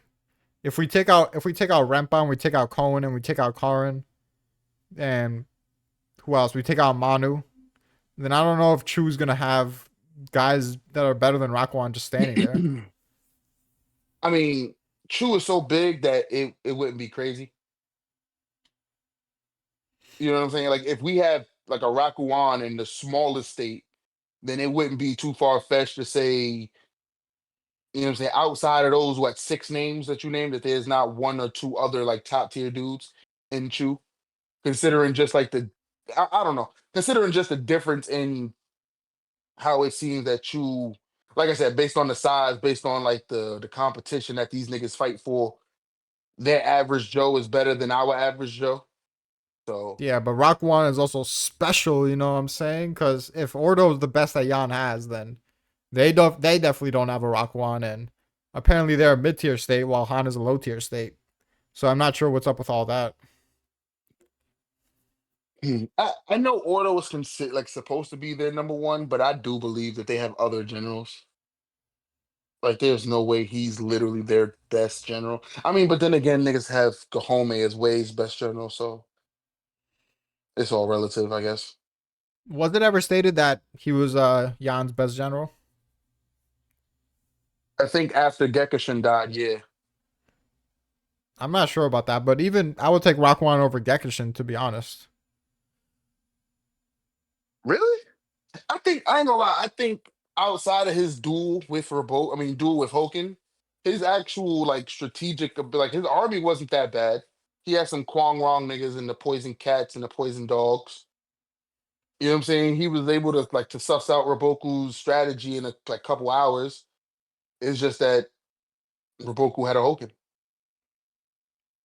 if we take out Rempa and we take out Cohen and we take out Karin and who else? We take out Manu, then I don't know if Chu's gonna have guys that are better than Rokuan just standing there. I mean, Chu is so big that it wouldn't be crazy. You know what I'm saying? Like if we have like a Rakuan in the smallest state, then it wouldn't be too far fetched to say, you know what I'm saying, outside of those what six names that you named, that there's not one or two other like top tier dudes in Chu, considering just like I don't know, considering just the difference in how it seems that Chu, like I said, based on the size, based on like the competition that these niggas fight for, their average Joe is better than our average Joe. So Yeah, but Rokuan is also special, you know what I'm saying? Because if Ordo is the best that Yan has, then they definitely don't have a Rokuan, and apparently they're a mid tier state while Han is a low tier state. So I'm not sure what's up with all that. I know Ordo was like supposed to be their number one, but I do believe that they have other generals. Like, there's no way he's literally their best general. I mean, but then again, niggas have Gahome as Wade's best general, so it's all relative, I guess. Was it ever stated that he was Yan's best general? I think after Gekishin died, yeah. I'm not sure about that, but even I would take Rokuan over Gekishin to be honest. Really? I think I ain't gonna lie. I think outside of his duel with Hoken, his actual like like his army wasn't that bad. He had some Kwang Rong niggas and the poison cats and the poison dogs. You know what I'm saying? He was able to like to suss out Raboku's strategy in a like couple hours. It's just that Raboku had a Hoken.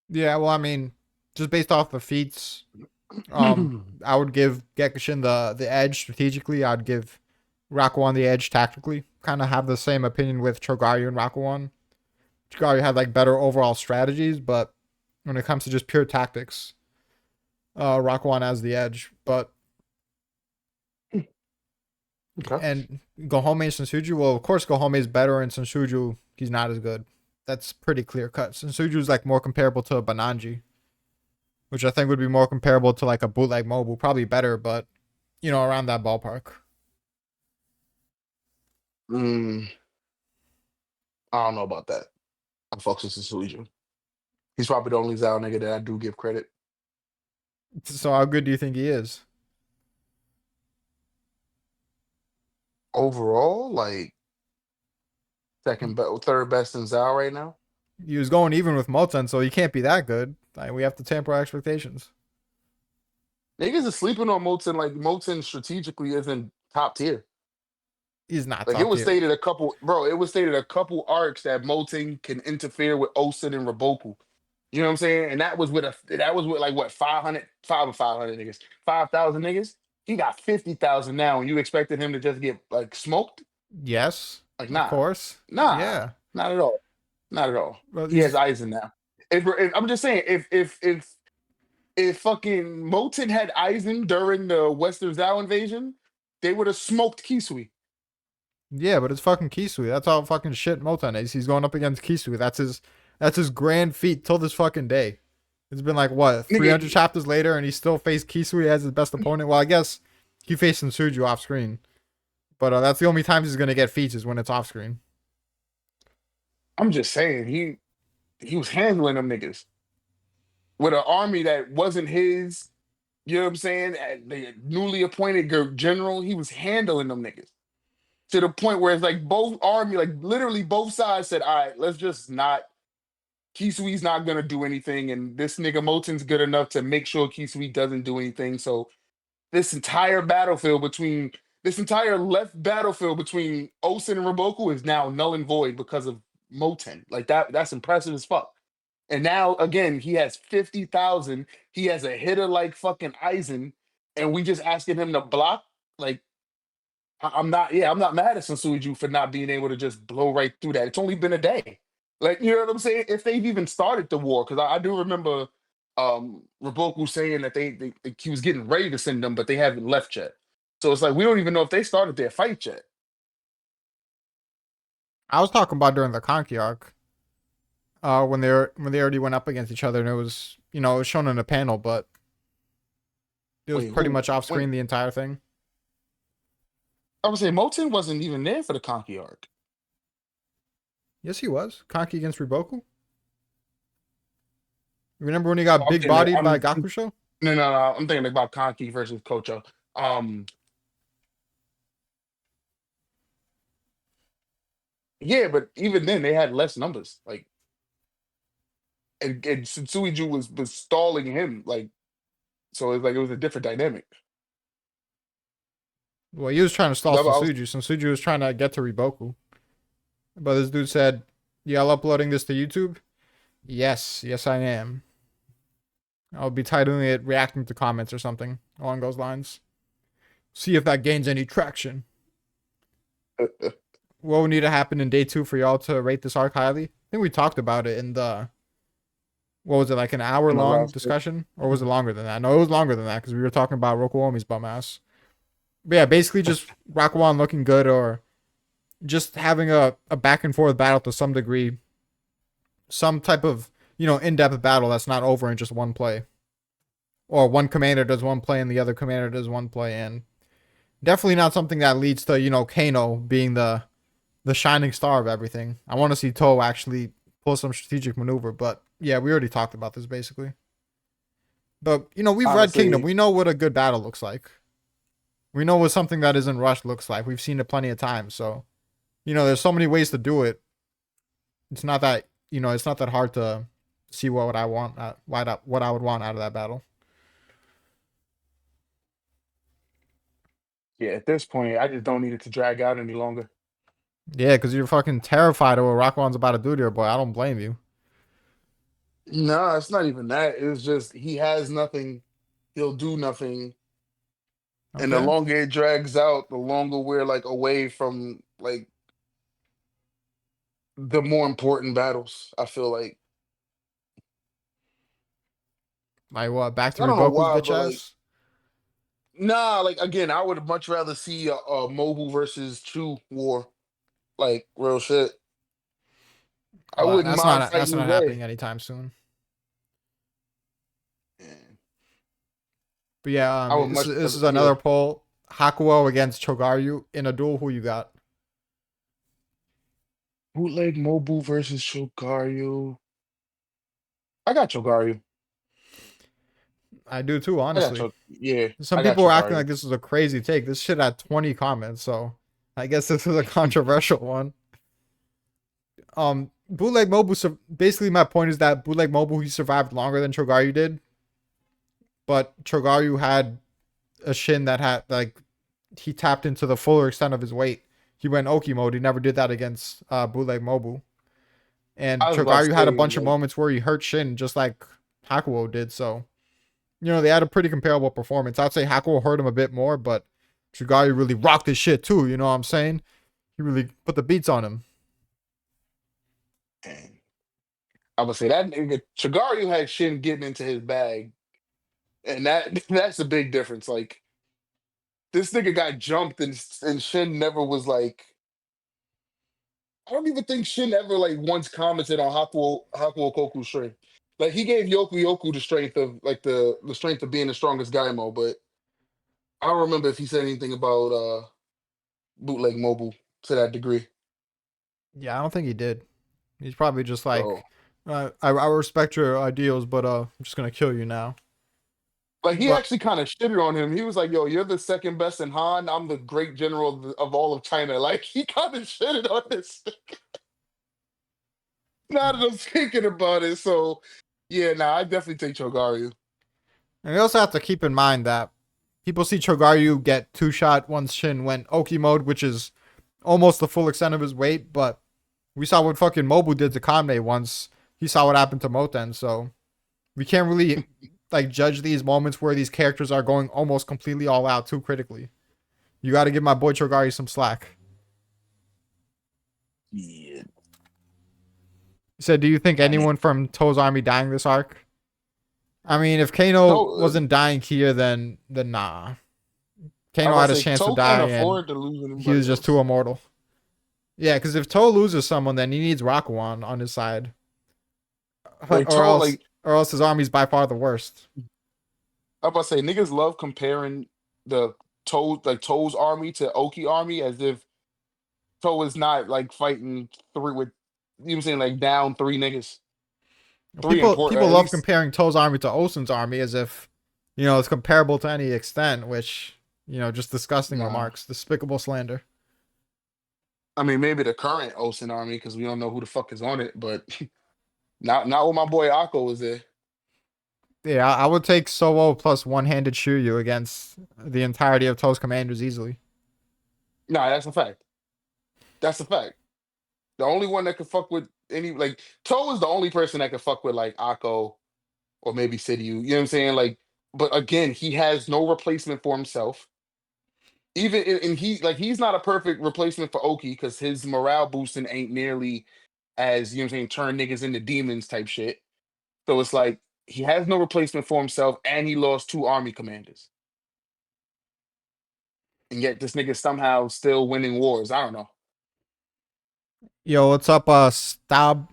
Yeah, well, I mean, just based off the feats, I would give Gekishin the edge strategically. I'd give Rakuan the edge tactically. Kind of have the same opinion with Chogaryu and Rakuan. Chogaryu had like better overall strategies, but when it comes to just pure tactics, Rakuan has the edge. But Okay. and Gohome and Sensuju, well, of course Gohome is better, and Sensuju he's not as good. That's pretty clear cut. Sensuju is like more comparable to Bananji, which I think would be more comparable to like a bootleg mobile, probably better, but around that ballpark. Mm, I don't know about that. I fucks with Suiju. He's probably the only Zao nigga that I do give credit. So how good do you think he is? Overall, like third best in Zao right now. He was going even with Moten, so he can't be that good. Like, we have to temper our expectations. Niggas are sleeping on Moten. Like Moten strategically isn't top tier. He's not Like it top was tier. stated a couple, bro. It was stated a couple arcs that Moten can interfere with Osen and Raboku. You know what I'm saying? And that was with like what 500, 500 niggas, 5,000 niggas. He got 50,000 now, and you expected him to just get like smoked? Yes, Like of nah, course. nah, Yeah. not at all, not at all. Well, He has he's Eisen now. If I'm just saying, if fucking Moten had Eisen during the Western Zhao invasion, they would have smoked Kisui. yeah, but it's fucking Kisui. That's how fucking shit Moten is. He's going up against Kisui. That's his grand feat till this fucking day. It's been like what, Nigga, 300 chapters later, and he still faced Kisui as his best opponent. Well, I guess he faced Sensuju off screen, but that's the only times he's gonna get feats is when it's off screen. I'm just saying he was handling them niggas with an army that wasn't his. You know what I'm saying? The newly appointed general, he was handling them niggas to the point where it's like both army, like literally both sides said, "All right, let's just not. Kisui's not gonna do anything, and this nigga Moten's good enough to make sure Kisui doesn't do anything." So this entire battlefield between this entire left battlefield between Osen and Raboku is now null and void because of Moten. Like that's impressive as fuck. And now again, he has 50,000. He has a hitter like fucking Eisen, and we just asking him to block. Like I'm not mad at Sansuiju for not being able to just blow right through that. It's only been a day. Like, you know what I'm saying? If they've even started the war, because I do remember Raboku saying that he was getting ready to send them, but they haven't left yet. So it's like we don't even know if they started their fight yet. I was talking about during the Conky arc, when they already went up against each other, and it was shown in a panel, but it was Wait, pretty who much off when screen the entire thing. I would say Moten wasn't even there for the Conky arc. Yes, he was. Conky against Riboku. Remember when he got I'm big thinking bodied by Gakusho? no, I'm thinking about Conky versus Kocho. Um yeah, but even then they had less numbers. Like and Tsuiju was stalling him, like so it's like it was a different dynamic. Well, he was trying to stall I was, Sensuju. Sensuju was trying to get to Riboku. But this dude said, "Y'all uploading this to YouTube?" Yes, yes, I am. I'll be titling it "Reacting to Comments" or something along those lines. See if that gains any traction. What would need to happen in day 2 for y'all to rate this arc highly? I think we talked about it in the, what was it, like an hour in the long last bit. discussion? Or was it longer than that? No, it was longer than that because we were talking about Rokuomi's bum ass. But yeah, basically just Rakuan looking good, or just having a back and forth battle to some degree. Some type of, in depth battle that's not over in just one play. Or one commander does one play and the other commander does one play. And definitely not something that leads to, Kano being the shining star of everything. I want to see Toho actually pull some strategic maneuver, but yeah, we already talked about this basically. But we've read Kingdom. Honestly, We know what a good battle looks like. We know what something that isn't rushed looks like. We've seen it plenty of times. So, there's so many ways to do it. It's not that it's not that hard to see what I want, what I would want out of that battle. Yeah, at this point, I just don't need it to drag out any longer. Yeah, because you're fucking terrified of what Rockwan's about to do to your boy. I don't blame you. No, it's not even that. It's just he has nothing. He'll do nothing. And the Okay. longer it drags out, the longer we're like away from like the more important battles. I feel like Like what? Back to I don't know Rigoku's why, bitch but like ass? nah, like again, I would much rather see a mobile versus Chu war. Like real shit. I Well, wouldn't mind that's fighting not Ray. happening anytime soon. Yeah. But yeah, I would this is yeah. another poll. Hakuo against Chogaryu in a duel. Who you got? Bootleg mobile versus Shogaryu. I got Chogaryu. I do too, I got honestly. yeah, Some I got people were acting Chogaryu. like this is a crazy take. This shit had 20 comments, so I guess this is a controversial one. Bootleg Mobu. Basically, my point is that Bootleg Mobu he survived longer than Chogaryu did, but Chogaryu had a Shin that had like he tapped into the fuller extent of his weight. He went Oki mode. He never did that against Bootleg Mobu. And I was about to Chogaryu had a say bunch of like moments where he hurt Shin just like Hakuo did. So they had a pretty comparable performance. I'd say Hakuo hurt him a bit more, but Chogaryu really rocked his shit too. You know what I'm saying? He really put the beats on him. dang. I would say that nigga Chogaryu had Shin getting into his bag. And that that's a big difference. Like this nigga got jumped and Shin never was like I don't even think Shin ever like once commented on Hakuo Koku's strength. Like he gave Yoku the strength of like the strength of being the strongest Gaimo, but I don't remember if he said anything about bootleg mobile to that degree. Yeah, I don't think he did. He's probably just So like, I respect your ideals, but I'm just gonna kill you now. like he But actually kind of shitted on him. He was like, "Yo, you're the second best in Han. I'm the great general of all of China." Like he kind of shitted on this. Now that I'm thinking about it, so yeah, nah, I definitely take Chogaryu. and we also have to keep in mind that people see Chogaryu get two shot once Shin went Oki mode, which is almost the full extent of his weight. But we saw what fucking Mobu did to Kame once. He saw what happened to Moten, so we can't really like judge these moments where these characters are going almost completely all out too critically. You got to give my boy Chogaryu some slack. Yeah, He said, "Do you think I need anyone from Toe's army dying this arc?" I mean, if Kano Toe. wasn't dying here, then nah. I Kano was had a about to say chance to Toe can't die, and afford to lose he was anybody just too else. immortal. Yeah, because if Toe loses someone, then he needs Rakuan on his side, Like Toe, like or else his army's by far the worst. I was about to say niggas love comparing the Toe's army to Oki army as if Toe is not like fighting three with you know what I'm saying like down three niggas, three important People at love least. comparing Toe's army to Osun's army as if it's comparable to any extent, which just disgusting Nah, remarks, despicable slander. I mean maybe the current Osen army because we don't know who the fuck is on it, but not when my boy Akko was there. Yeah, I would take Solo plus one-handed Shiryu against the entirety of Toe's commanders easily. Nah, that's a fact. That's a fact. The only one that could fuck with any like Toe is the only person that could fuck with like Akko or maybe City. You know what I'm saying? Like, but again, he has no replacement for himself. Even and he like he's not a perfect replacement for Oki because his morale boosting ain't nearly as you know what I'm saying turn niggas into demons type shit. So it's like he has no replacement for himself and he lost two army commanders. And yet this nigga somehow still winning wars. I don't know. Yo, what's up, Stab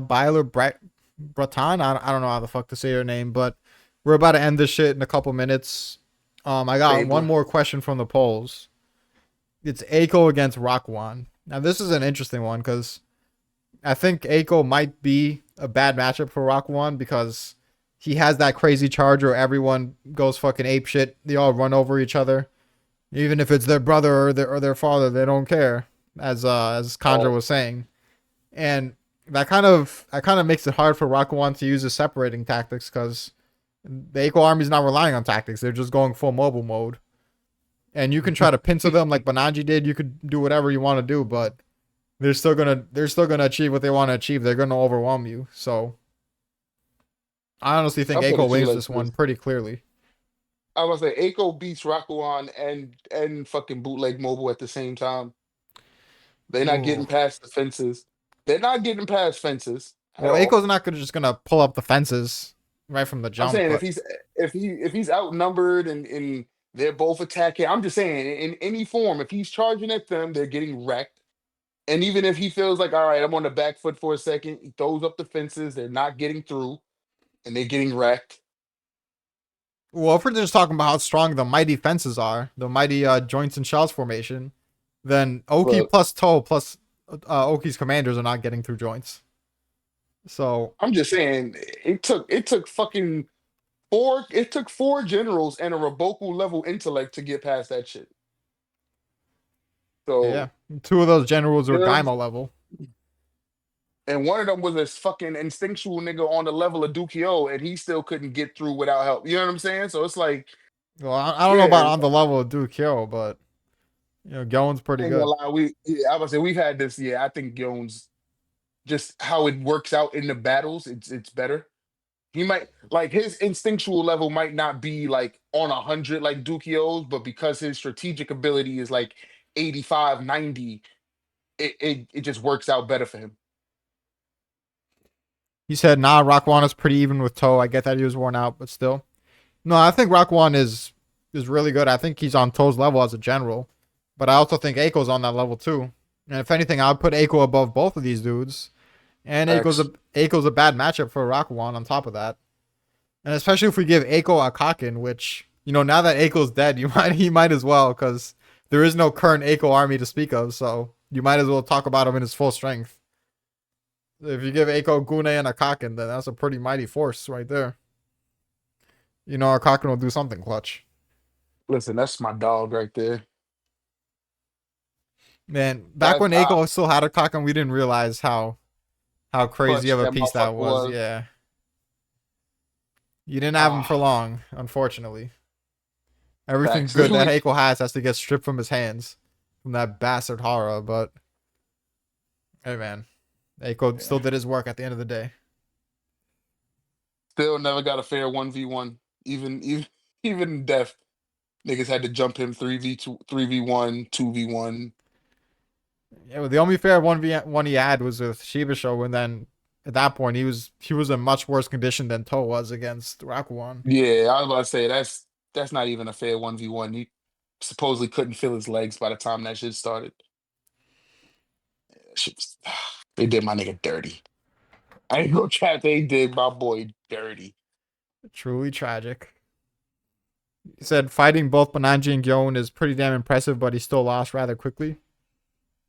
Byler Breton? I don't know how the fuck to say your name, but we're about to end this shit in a couple minutes. I got one Stabler. more question from the polls. It's Aiko against Rockwan. Now this is an interesting one because I think Aiko might be a bad matchup for Rockwan because he has that crazy charge where everyone goes fucking ape shit. They all run over each other, even if it's their brother or their father. They don't care, as Kandra Oh, was saying, and that kind of makes it hard for Rockwan to use his separating tactics because the Aiko army's not relying on tactics. They're just going full mobile mode. and you can try to pincer them like Bananji did. You could do whatever you want to do, but they're still gonna achieve what they want to achieve. They're gonna overwhelm you. So I honestly think I'll put it Aiko to you wins like this one this. pretty clearly. I was say Aiko beats Rakuan and fucking bootleg mobile at the same time. They're not Ooh. getting past the fences. They're not getting past fences at Well, all. Aiko's not gonna just gonna pull up the fences right from the I'm jump, saying but if he's outnumbered and they're both attacking, I'm just saying in any form, if he's charging at them, they're getting wrecked. And even if he feels like, all right, I'm on the back foot for a second, he throws up the fences, they're not getting through, and they're getting wrecked. well, if we're just talking about how strong the mighty fences are, the mighty joints and shells formation, then Oki Look, plus Toe plus Oki's commanders are not getting through joints. So I'm just saying it took fucking four generals and a Raboku level intellect to get past that shit. yeah, So two of those generals you were know, Gaimo level. and one of them was this fucking instinctual nigga on the level of Dukio, and he still couldn't get through without help. You know what I'm saying? So it's like, Well, I don't know yeah, about on the level of Dukyo, but Gyoen's pretty I ain't gonna good. lie. I would say we've had this. Yeah, I think Jones just how it works out in the battles. It's better. He might like his instinctual level might not be like on 100 like Dukio's, but because his strategic ability is like 85, 90, it just works out better for him. He said, "Nah, Rockwan is pretty even with Toe. I get that he was worn out, but still, no, I think Rockwan is really good. I think he's on Toe's level as a general, but I also think Aiko's on that level too. And if anything, I'd put Aiko above both of these dudes. And X. Aiko's a bad matchup for Rockwan on top of that. And especially if we give Aiko a Kakin, which now that Aiko's dead, he might as well because there is no current Aiko army to speak of. So you might as well talk about him in his full strength. If you give Aiko Gune and a Kakin, then that's a pretty mighty force right there. A Kakin will do something clutch. Listen, that's my dog right there. Man, back That when Aiko still had a Kakin, we didn't realize how crazy clutch of a that piece that motherfucker was. was. Yeah, you didn't have him for Ah, long, unfortunately. Everything facts. good that Aiko has to get stripped from his hands from that bastard Hara. But hey, man, Aiko still Yeah. did his work at the end of the day. Still never got a fair 1v1. Even in death, niggas had to jump him 3v2, 3v1, 2v1. Yeah, well, the only fair 1v1 he had was with Shibasho, and then at that point he was in much worse condition than To was against Rakuan. Yeah, I was about to say that's not even a fair 1v1. He supposedly couldn't feel his legs by the time that shit started. Shit they did my nigga dirty. I ain't gonna chat, they did my boy dirty. Truly tragic. He said fighting both Bonanji and Gyon is pretty damn impressive, but he still lost rather quickly.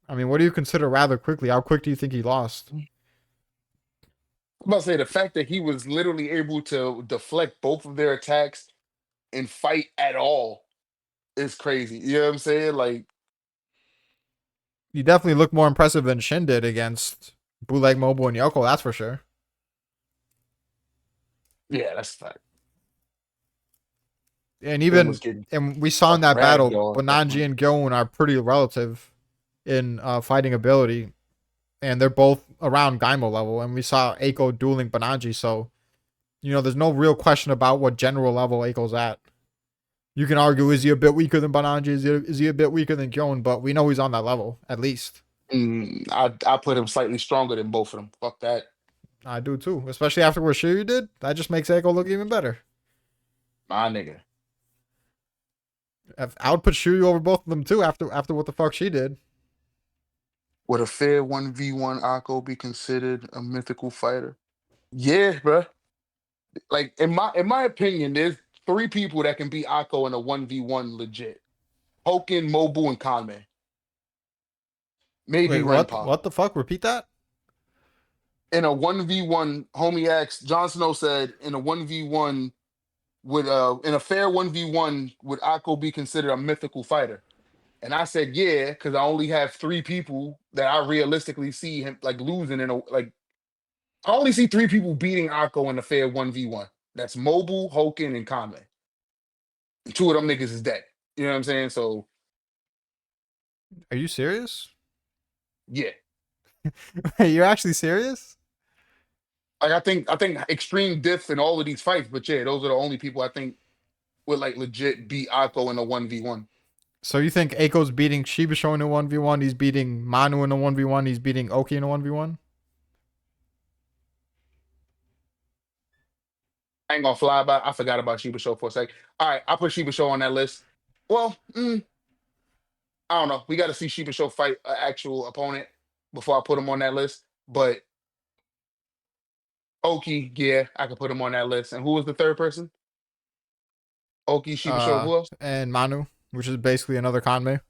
I mean, what do you consider rather quickly? How quick do you think he lost? I'm about to say the fact that he was literally able to deflect both of their attacks and fight at all is crazy. You know what I'm saying? Like, He definitely looked more impressive than Shin did against Bootleg Mobile and Yoko, that's for sure. yeah, that's a fact. And Shin was even getting and we saw in fucking that battle, ragdoll at that Bonanji point. and Gyon are pretty relative in fighting ability, and they're both around Gaimo level. And we saw Aiko dueling Bonanji, so there's no real question about what general level Aiko's at. You can argue, is he a bit weaker than Bonanji? Is he a bit weaker than Gyon? But we know he's on that level, at least. I put him slightly stronger than both of them. Fuck that. I do too, especially after what Shiryu did. That just makes Aiko look even better. My nigga. I would put Shiryu over both of them too after what the fuck she did. Would a fair 1v1 Akko be considered a mythical fighter? Yeah, bruh. Like in my opinion, there's three people that can beat Akko in a 1v1 legit. Hoken, Mobu, and Kanme. Maybe Wait, what? Renpa. What the fuck? Repeat that. In a 1v1, homie asked, Jon Snow said in a 1v1 would in a fair 1v1 would Akko be considered a mythical fighter? And I said, yeah, because I only have three people that I realistically see him like losing in a like I only see three people beating Akko in a fair 1v1. That's Mobile, Hoken, and Kame. And two of them niggas is dead. You know what I'm saying? So Are you serious? yeah. You're actually serious? Like I think extreme diff in all of these fights, but yeah, those are the only people I think would like legit beat Akko in a 1v1. So you think Aiko's beating Shibasho in a 1v1, he's beating Manu in a 1v1, he's beating Ouki in a 1v1? I ain't gonna fly by. I forgot about Sheba Show for a sec. All right, I put Sheba Show on that list. Well, I don't know. We got to see Sheba Show fight an actual opponent before I put him on that list. But Oki, yeah, I could put him on that list. And who was the third person? Oki, Sheba Show. Who else? And Manu, which is basically another Kanmei.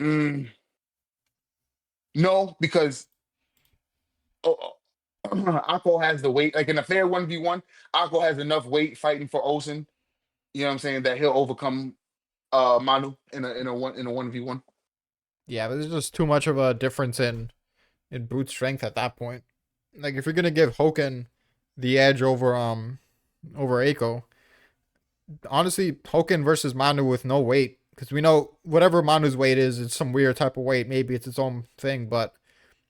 Mm, no, because Akko has the weight. Like in a fair 1v1, Akko has enough weight fighting for Osen. You know what I'm saying? That he'll overcome Manu in a 1v1. Yeah, but there's just too much of a difference in brute strength at that point. Like if you're gonna give Hoken the edge over Aiko, honestly, Hoken versus Manu with no weight, because we know whatever Manu's weight is, it's some weird type of weight. Maybe it's its own thing, but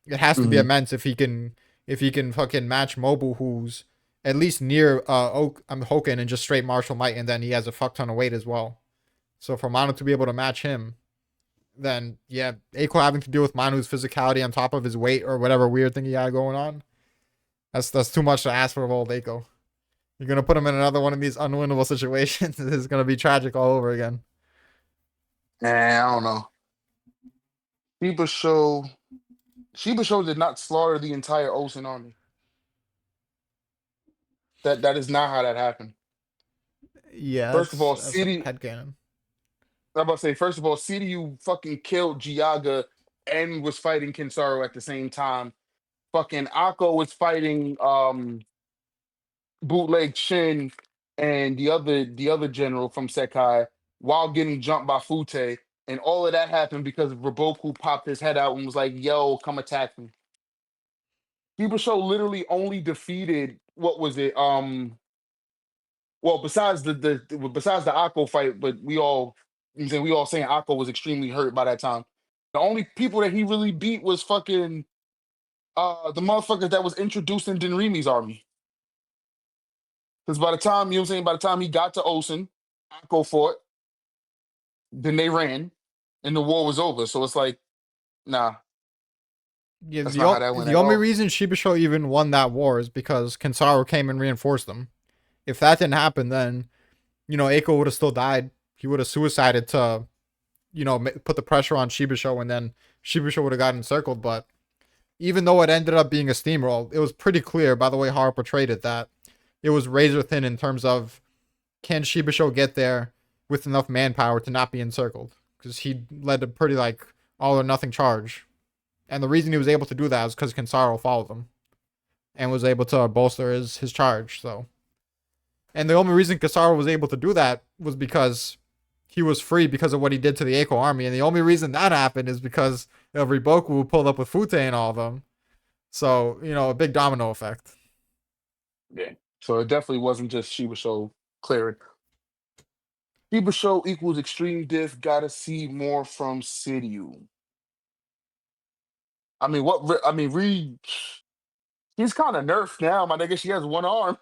it has to be Hmm. immense if he can fucking match Mobu, who's at least near Hoken and just straight martial might, and then he has a fuck ton of weight as well. So for Manu to be able to match him, then yeah, Aiko having to deal with Manu's physicality on top of his weight or whatever weird thing he had going on, that's too much to ask for of old Aiko. You're gonna put him in another one of these unwinnable situations. It's gonna be tragic all over again. I don't know. Sheba Show. Sheba Show did not slaughter the entire Ocean army. That is not how that happened. Yeah, First of all, that's City. headcanon. I'm about to say, first of all, CDU fucking killed Giaga and was fighting Kinsaro at the same time. Fucking Akko was fighting bootleg Shin and the other general from Sekai while getting jumped by Fute. And all of that happened because Raboku popped his head out and was like, yo, come attack me. People Show literally only defeated what was it? Well, besides the Akko fight, but we all saying Akko was extremely hurt by that time. The only people that he really beat was fucking the motherfuckers that was introduced in Denrimi's army. Because by the time, you know what I'm saying, by the time he got to Osen, Akko fought, then they ran, and the war was over. So it's like, nah, Yeah, that's not how that went the at only all. reason Shibasho even won that war is because Kinsaro came and reinforced them. If that didn't happen, then Aiko would have still died. He would have suicided to put the pressure on Shibasho, and then Shibasho would have gotten encircled. But even though it ended up being a steamroll, it was pretty clear by the way Hara portrayed it that it was razor thin in terms of can Shibasho get there with enough manpower to not be encircled, because he led a pretty like all or nothing charge. And the reason he was able to do that is because Kinsaro followed him and was able to bolster his charge. So, and the only reason Kinsaro was able to do that was because he was free because of what he did to the Aiko army. And the only reason that happened is because of Riboku pulled up with Fute and all of them. So, a big domino effect. Yeah. So it definitely wasn't just Sheba Show clearing. Sheba Show equals extreme diff. Gotta see more from Sidiou. I mean, I mean, Reed, he's kind of nerfed now, my nigga. She has one arm.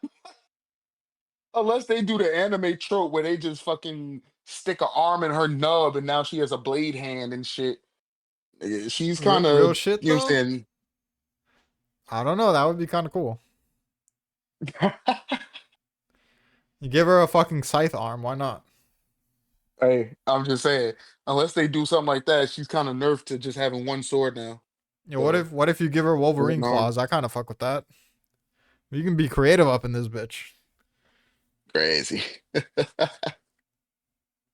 Unless they do the anime trope where they just fucking stick an arm in her nub and now she has a blade hand and shit. She's kind Real of, shit you know though? what I'm I don't know. That would be kind of cool. saying? You give her a fucking scythe arm. Why not? Hey, I'm just saying, unless they do something like that, she's kind of nerfed to just having one sword now. What So, if you give her one Wolverine arm. claws? I kind of fuck with that. You can be creative up in this bitch. Crazy.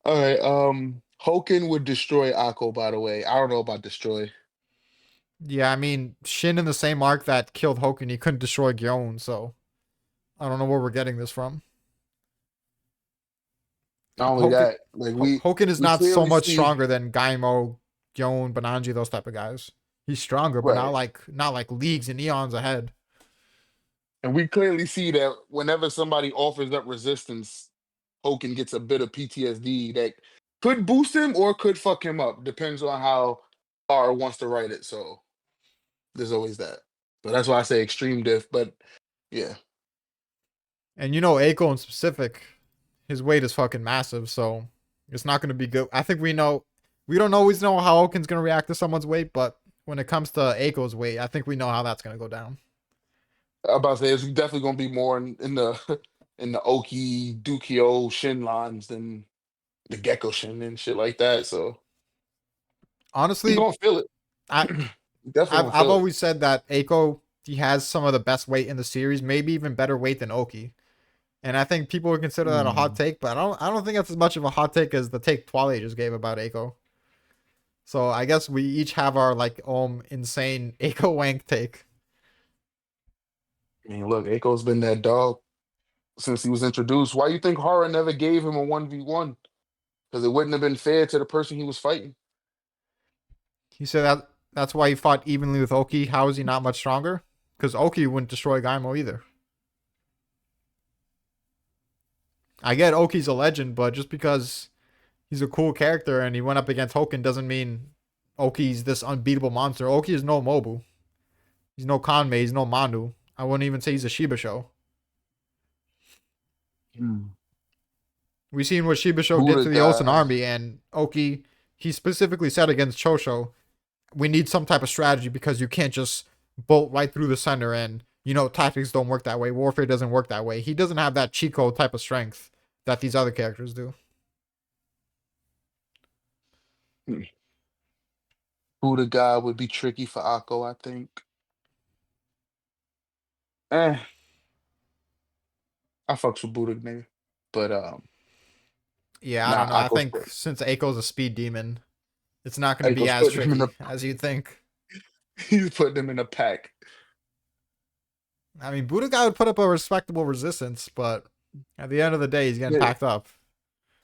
All right. Hoken would destroy Akko, by the way. I don't know about destroy. Yeah, I mean, Shin in the same arc that killed Hoken, he couldn't destroy Gyeon, so I don't know where we're getting this from. Not only Hoken, that, like we Hoken is we not so clearly much see, stronger than Gaimo, Gyeon, Bananji, those type of guys. He's stronger, but right. not like leagues and eons ahead. And we clearly see that whenever somebody offers up resistance, Hogan gets a bit of PTSD that could boost him or could fuck him up. Depends on how R wants to write it. So there's always that. So that's why I say extreme diff. But yeah, And you know, Aiko in specific, his weight is fucking massive, so it's not going to be good. I think we don't always know how Oaken's going to react to someone's weight, but when it comes to Aiko's weight, I think we know how that's going to go down. I'm about to say it's definitely gonna be more in the in the Oki Dukio Shin lines than the Gecko Shin and shit like that. So you Honestly, gonna feel it. I You definitely gonna I've feel it. always said that Aiko he has some of the best weight in the series, maybe even better weight than Oki. And I think people would consider that a hot Mm. take, but I don't think that's as much of a hot take as the take Twale just gave about Aiko. So I guess we each have our like insane Aiko wank take. I mean, look, Aiko's been that dog since he was introduced. Why you think Hara never gave him a 1v1? Because it wouldn't have been fair to the person he was fighting. He said that that's why he fought evenly with Oki. How is he not much stronger? Because Oki wouldn't destroy Gaimo either. I get Oki's a legend, but just because he's a cool character and he went up against Hoken doesn't mean Oki's this unbeatable monster. Oki is no Mobu. He's no Kanmei. He's no Manu. I wouldn't even say he's a Shiba Show. Mm. We've seen what Shiba Show did Buddha to the Osen guy. army, and Oki, he specifically said against Chosho, we need some type of strategy because you can't just bolt right through the center and, you know, tactics don't work that way. Warfare doesn't work that way. He doesn't have that Chico type of strength that these other characters do. Mm. Buddha guy would be tricky for Akko, I think. Eh, I fucks with Buddha nigga. But Yeah, I don't nah, know. I Akko's think put since Aiko's a speed demon, it's not going to be Akko's as putting him in tricky a as you'd think. he's putting him in a pack. I mean, Buddha guy would put up a respectable resistance, but at the end of the day, he's getting Yeah, packed up.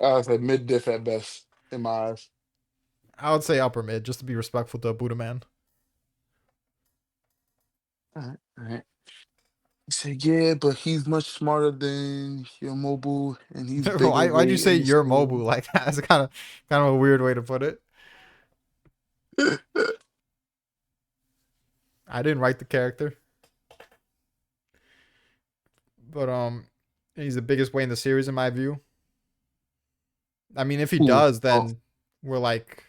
I was like mid diff at best in my eyes. I would say upper mid, just to be respectful to Buddha man. All right. He said, yeah, but he's much smarter than your mobile and he's bigger Why'd you weight say and you're small. Mobu like that? It's kind of a weird way to put it. I didn't write the character, but he's the biggest way in the series in my view. I mean, if he Ooh, does, oh, then we're like,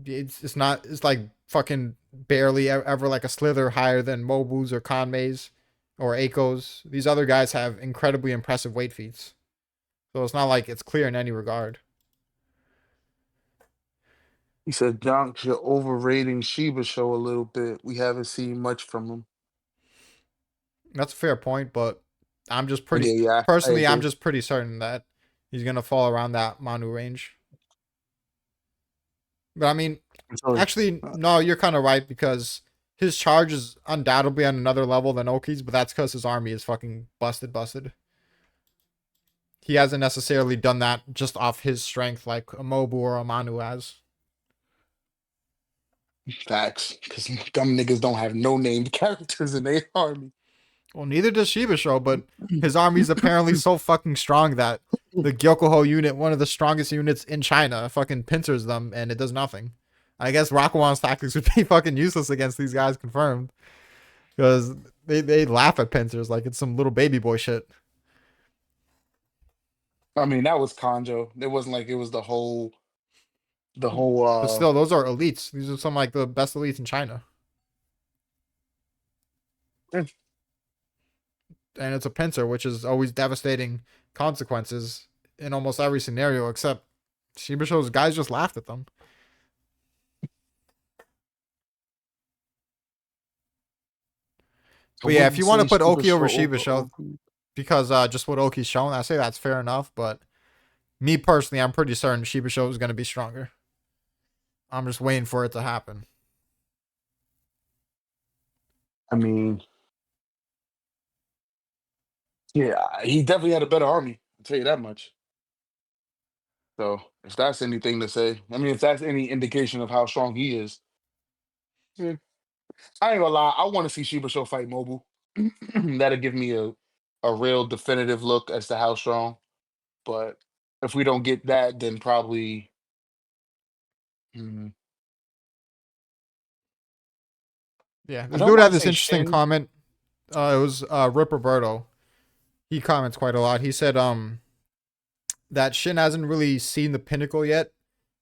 it's not it's like fucking barely ever like a slither higher than Mobu's or Kanmei's or Aiko's. These other guys have incredibly impressive weight feats, so it's not like it's clear in any regard. he said, Jonks, you're overrating Sheba Show a little bit. We haven't seen much from him. That's a fair point, but I'm just Yeah, pretty yeah, I personally, I'm agree. just pretty certain that he's gonna fall around that Manu range. But I mean, So, actually, no, you're kind of right because his charge is undoubtedly on another level than Oki's, but that's because his army is fucking busted. He hasn't necessarily done that just off his strength like a Mobu or a Manu has. facts, because dumb niggas don't have no named characters in their army. Well, neither does Shiba Show, but his army is apparently so fucking strong that the Gyokuho unit, one of the strongest units in China, fucking pincers them and it does nothing. I guess Rakuwan's tactics would be fucking useless against these guys, confirmed. Because they laugh at pincers like it's some little baby boy shit. I mean, that was Conjo. It wasn't like it was the whole But still, those are elites. These are some like the best elites in China. eh, And it's a pincer, which is always devastating consequences in almost every scenario, except Shiba Show's guys just laughed at them. I But yeah, if wouldn't you want to say put Sheba Oki over Show Shiba over Show, Oku. because just what Oki's shown, I say that's fair enough. But me personally, I'm pretty certain Shiba Show is going to be stronger. I'm just waiting for it to happen. I mean, yeah, he definitely had a better army. I'll tell you that much. So if that's anything to say, I mean, if that's any indication of how strong he is, yeah. I ain't gonna lie. I want to see Sheba Show fight Mobile. That'll give me a real definitive look as to how strong. But if we don't get that, then probably. mm, Yeah, I this don't dude want had to this say interesting Shin. comment. It was Rip Roberto. He comments quite a lot. He said that Shin hasn't really seen the pinnacle yet.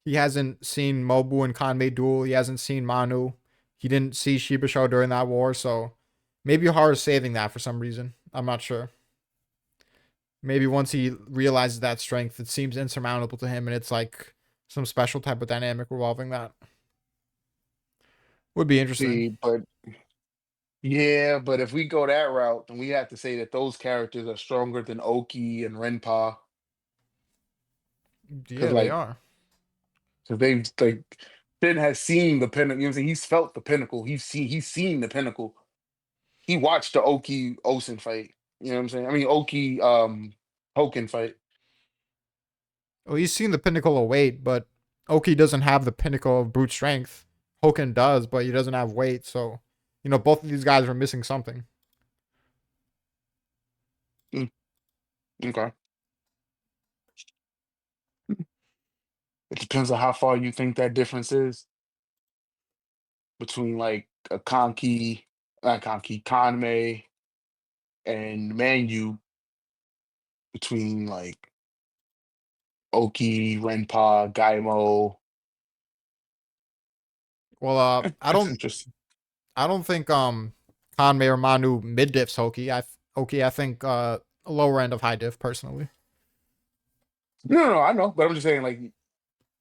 He hasn't seen Mobu and Kanmei duel. He hasn't seen Manu. He didn't see Shibasho during that war, so maybe Hara is saving that for some reason. I'm not sure. Maybe once he realizes that strength, it seems insurmountable to him, and it's like some special type of dynamic revolving that. Would be interesting. See, but yeah, but if we go that route, then we have to say that those characters are stronger than Oki and Renpa, because Yeah, they are. they've like Finn has seen the pinnacle. You know what I'm saying? He's felt the pinnacle. He's seen the pinnacle. He watched the Oki Osen fight. You know what I'm saying? I mean Oki Hoken fight. Well, he's seen the pinnacle of weight, but Oki doesn't have the pinnacle of brute strength. Hoken does, but he doesn't have weight, so both of these guys are missing something. Mm, okay. It depends on how far you think that difference is between like a Conky, not Conky, Conmay and Manu, between like Oki, Renpa, Gaimo. Well, I That's don't, interesting. I don't think Hanmei or Manu mid diffs Hoki. I think lower end of high diff personally. No, no, no, I know, but I'm just saying, like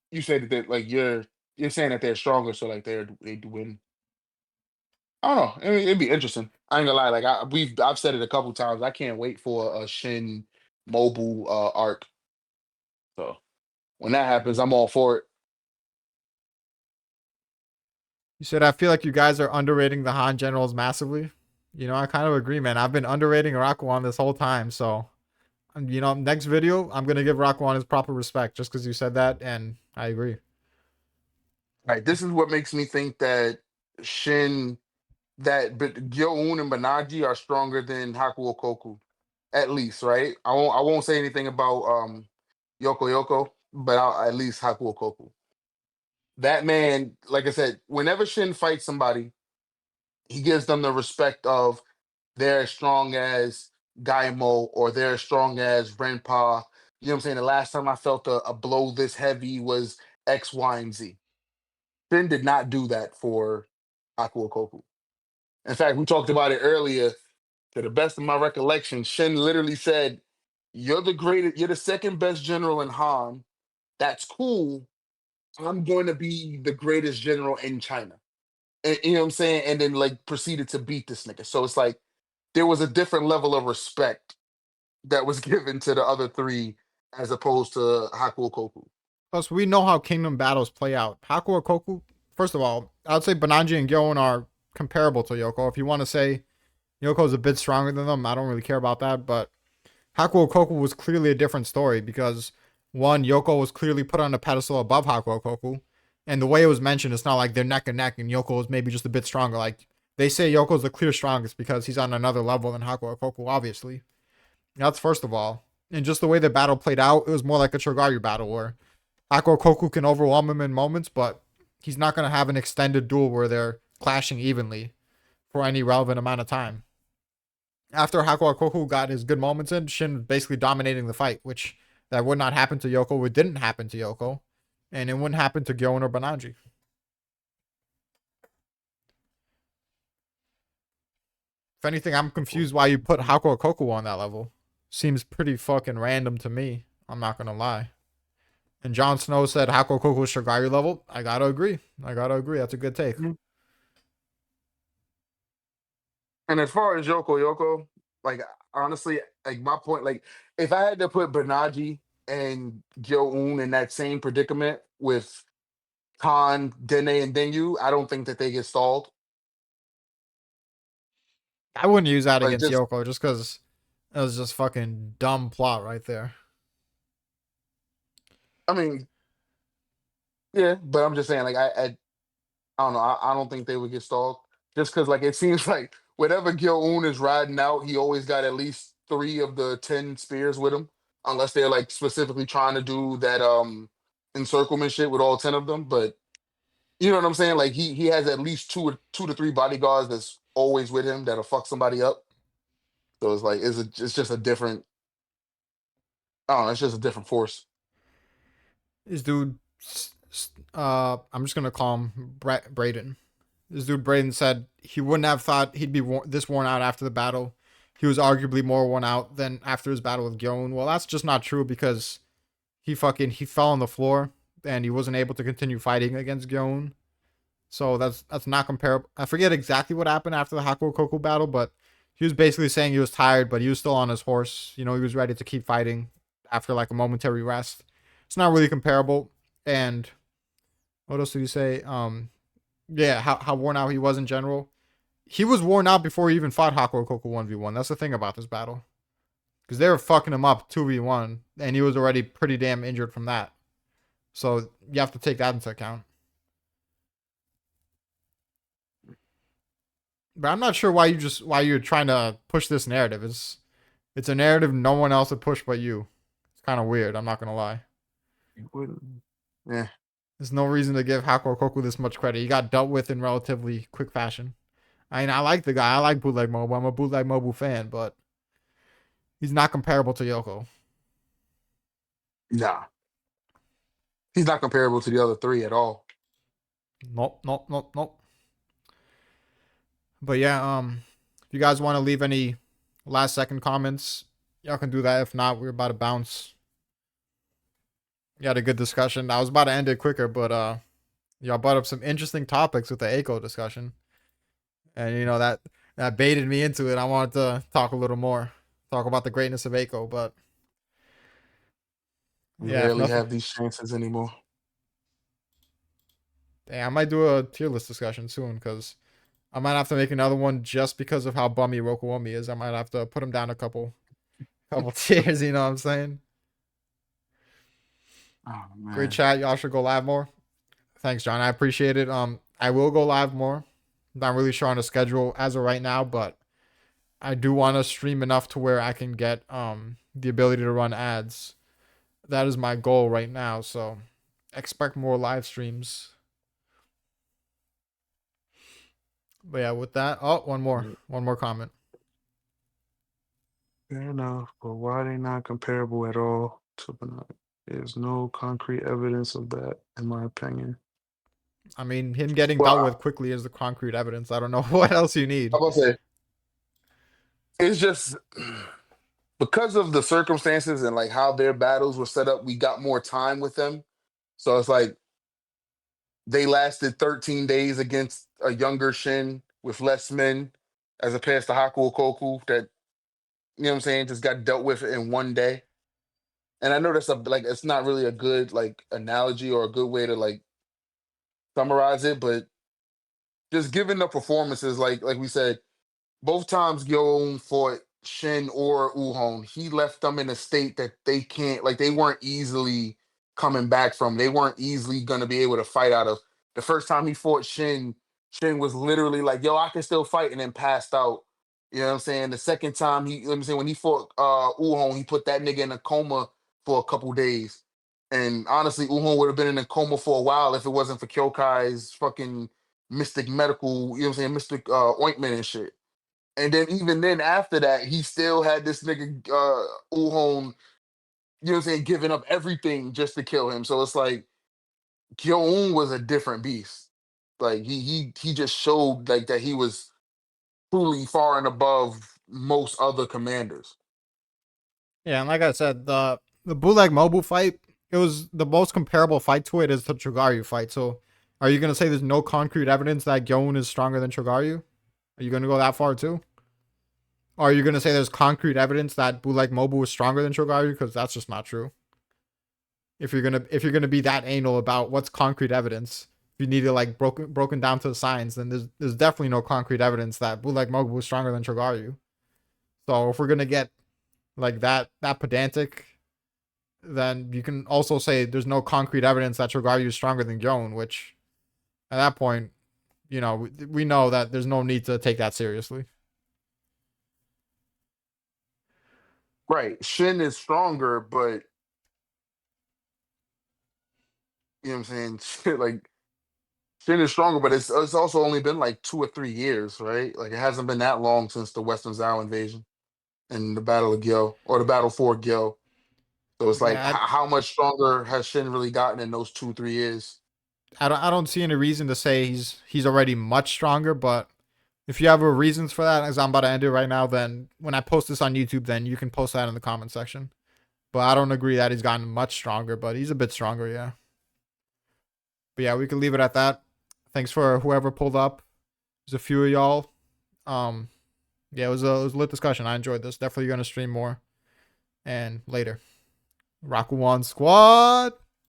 you said that, like you're saying that they're stronger, so like they do win. I don't know. I mean, it'd be interesting. I ain't gonna lie. Like I've said it a couple times. I can't wait for a Shin mobile arc. So when that happens, I'm all for it. You said I feel like you guys are underrating the Han generals massively. I kind of agree, man. I've been underrating Rakuan this whole time, so next video I'm gonna give Rakuan his proper respect just because you said that, and I agree. Right. This is what makes me think that Shin, but Gyo-un and Banaji are stronger than Haku Okoku, at least, right? I won't say anything about Yoko Yoko, but at least Haku Okoku. That man, like I said, whenever Shin fights somebody, he gives them the respect of they're as strong as Gaimo or they're as strong as Renpa. You know what I'm saying? The last time I felt a blow this heavy was X, Y, and Z. Shin did not do that for Aku Okoku. In fact, we talked about it earlier. To the best of my recollection, Shin literally said, "You're the greatest. You're the second best general in Han. That's cool. I'm going to be the greatest general in China." And, you know what I'm saying? And then like proceeded to beat this nigga. So it's like there was a different level of respect that was given to the other three as opposed to Haku Okoku. Plus, we know how kingdom battles play out. Haku or Koku, first of all, I would say Bananji and Gyoen are comparable to Yoko. If you want to say Yoko is a bit stronger than them, I don't really care about that. But Haku or Koku was clearly a different story because one, Yoko was clearly put on a pedestal above Haku or Koku. And the way it was mentioned, it's not like they're neck and neck and Yoko is maybe just a bit stronger. Like they say Yoko's the clear strongest because he's on another level than Haku or Koku, obviously. That's first of all. And just the way the battle played out, it was more like a Chogaryu battle where Ako Koku can overwhelm him in moments, but he's not going to have an extended duel where they're clashing evenly for any relevant amount of time. After Haku Koku got his good moments in, Shin basically dominating the fight, which that would not happen to Yoko. It didn't happen to Yoko, and it wouldn't happen to Gyoen or Banaji. If anything, I'm confused why you put Haku Koku on that level. Seems pretty fucking random to me. I'm not gonna lie. And Jon Snow said Haku Koku is Shigari level. I gotta agree. That's a good take. Mhm. And as far as Yoko Yoko, like honestly, like my point, like if I had to put Banaji and Gyo-un in that same predicament with Khan, Dene, and Denyu, I don't think that they get stalled. I wouldn't use that Like against just, Yoko just because it was just fucking dumb plot right there. I mean, yeah, but I'm just saying, like I don't know, I don't think they would get stalled just because like it seems like whenever Gil-un is riding out, he always got at least 3 of the 10 spears with him. unless they're like specifically trying to do that encirclement shit with all 10 of them. But you know what I'm saying? Like he has at least two to three bodyguards that's always with him that'll fuck somebody up. So it's like it's just a different, I don't know, it's just a different force. This dude, I'm just gonna call him Braden. This dude Braden said he wouldn't have thought he'd be this worn out after the battle. He was arguably more worn out than after his battle with Gyon. Well, that's just not true because he fell on the floor and he wasn't able to continue fighting against Gyon. So that's not comparable. I forget exactly what happened after the Haku Koku battle, but he was basically saying he was tired, but he was still on his horse. You know, he was ready to keep fighting after like a momentary rest. It's not really comparable. And what else did he say? Yeah, how worn out he was in general. He was worn out before he even fought Haku Koku 1v1. That's the thing about this battle. Because they were fucking him up 2v1, and he was already pretty damn injured from that. So you have to take that into account. But I'm not sure why you're trying to push this narrative. It's a narrative no one else would push but you. It's kind of weird. I'm not gonna lie. Yeah. There's no reason to give Haku Koku this much credit. He got dealt with in relatively quick fashion. I mean, I like the guy. I like Bootleg Mobile. I'm a Bootleg Mobile fan, but he's not comparable to Yoko. Nah. He's not comparable to the other three at all. Nope, nope, nope, nope. But yeah, if you guys want to leave any last second comments, y'all can do that. If not, we're about to bounce. You had a good discussion. I was about to end it quicker, but y'all brought up some interesting topics with the Aiko discussion. And you know that baited me into it. I wanted to talk a little more. Talk about the greatness of Aiko, but We yeah, if rarely nothing, have these chances anymore. dang, I might do a tier list discussion soon because I might have to make another one just because of how bummy Rokuomi is. I might have to put him down a couple tiers. You know what I'm saying? Oh Great man. chat. Y'all should go live more. Thanks, John. I appreciate it. I will go live more. Not really sure on the schedule as of right now, but I do want to stream enough to where I can get the ability to run ads. That is my goal right now. So expect more live streams. But yeah, with that, oh, one more comment. Fair enough, but why are they not comparable at all to Benign? There's no concrete evidence of that, in my opinion. I mean, him getting Well, dealt with quickly is the concrete evidence. I don't know what else you need. I'm gonna say it's just because of the circumstances and like how their battles were set up. We got more time with them, so it's like they lasted 13 days against a younger Shin with less men, as opposed to Haku Okoku that you know what I'm saying just got dealt with in one day. And I know that's like it's not really a good like analogy or a good way to like summarize it, but just given the performances, like we said, both times Gyon fought Shin or Uhon, he left them in a state that they can't, like, they weren't easily coming back from. They weren't easily going to be able to fight out of. The first time he fought Shin, Shin was literally like, yo, I can still fight, and then passed out. You know what I'm saying? The second time let me say, when he fought Uhon, he put that nigga in a coma for a couple days. And honestly, Uhon would have been in a coma for a while if it wasn't for Kyokai's fucking mystic medical, you know what I'm saying, mystic ointment and shit. And then even then after that, he still had this nigga Uhon, you know what I'm saying, giving up everything just to kill him. So it's like Kyo-un was a different beast. Like he just showed like that he was truly far and above most other commanders. Yeah, and like I said, the bootleg mobile fight, it was the most comparable fight to it is the Chogaryu fight. So are you gonna say there's no concrete evidence that Gyon is stronger than Chogaryu? Are you gonna go that far too? Or are you gonna say there's concrete evidence that bootleg mobile is stronger than Chogaryu? Because that's just not true. If you're gonna be that anal about what's concrete evidence, if you need it like broken down to the science, then there's definitely no concrete evidence that bootleg mobile is stronger than Chogaryu. So if we're gonna get like that pedantic, then you can also say there's no concrete evidence that Chogaryu is stronger than Gyon, which at that point, you know, we know that there's no need to take that seriously. Right. Shin is stronger, but you know what I'm saying? Like Shin is stronger, but it's also only been like 2 or 3 years, right? Like it hasn't been that long since the Western Zhao invasion and the Battle of Gyo or the Battle for Gyo. So it's like Yeah, how much stronger has Shin really gotten in those 2 3 years? I don't see any reason to say he's already much stronger, but if you have reasons for that, as I'm about to end it right now, then when I post this on YouTube, then you can post that in the comment section. But I don't agree that he's gotten much stronger, but he's a bit stronger, yeah. But yeah, we can leave it at that. Thanks for whoever pulled up. There's a few of y'all. Um, yeah, it was a lit discussion. I enjoyed this. Definitely gonna stream more and later. Rock one squad.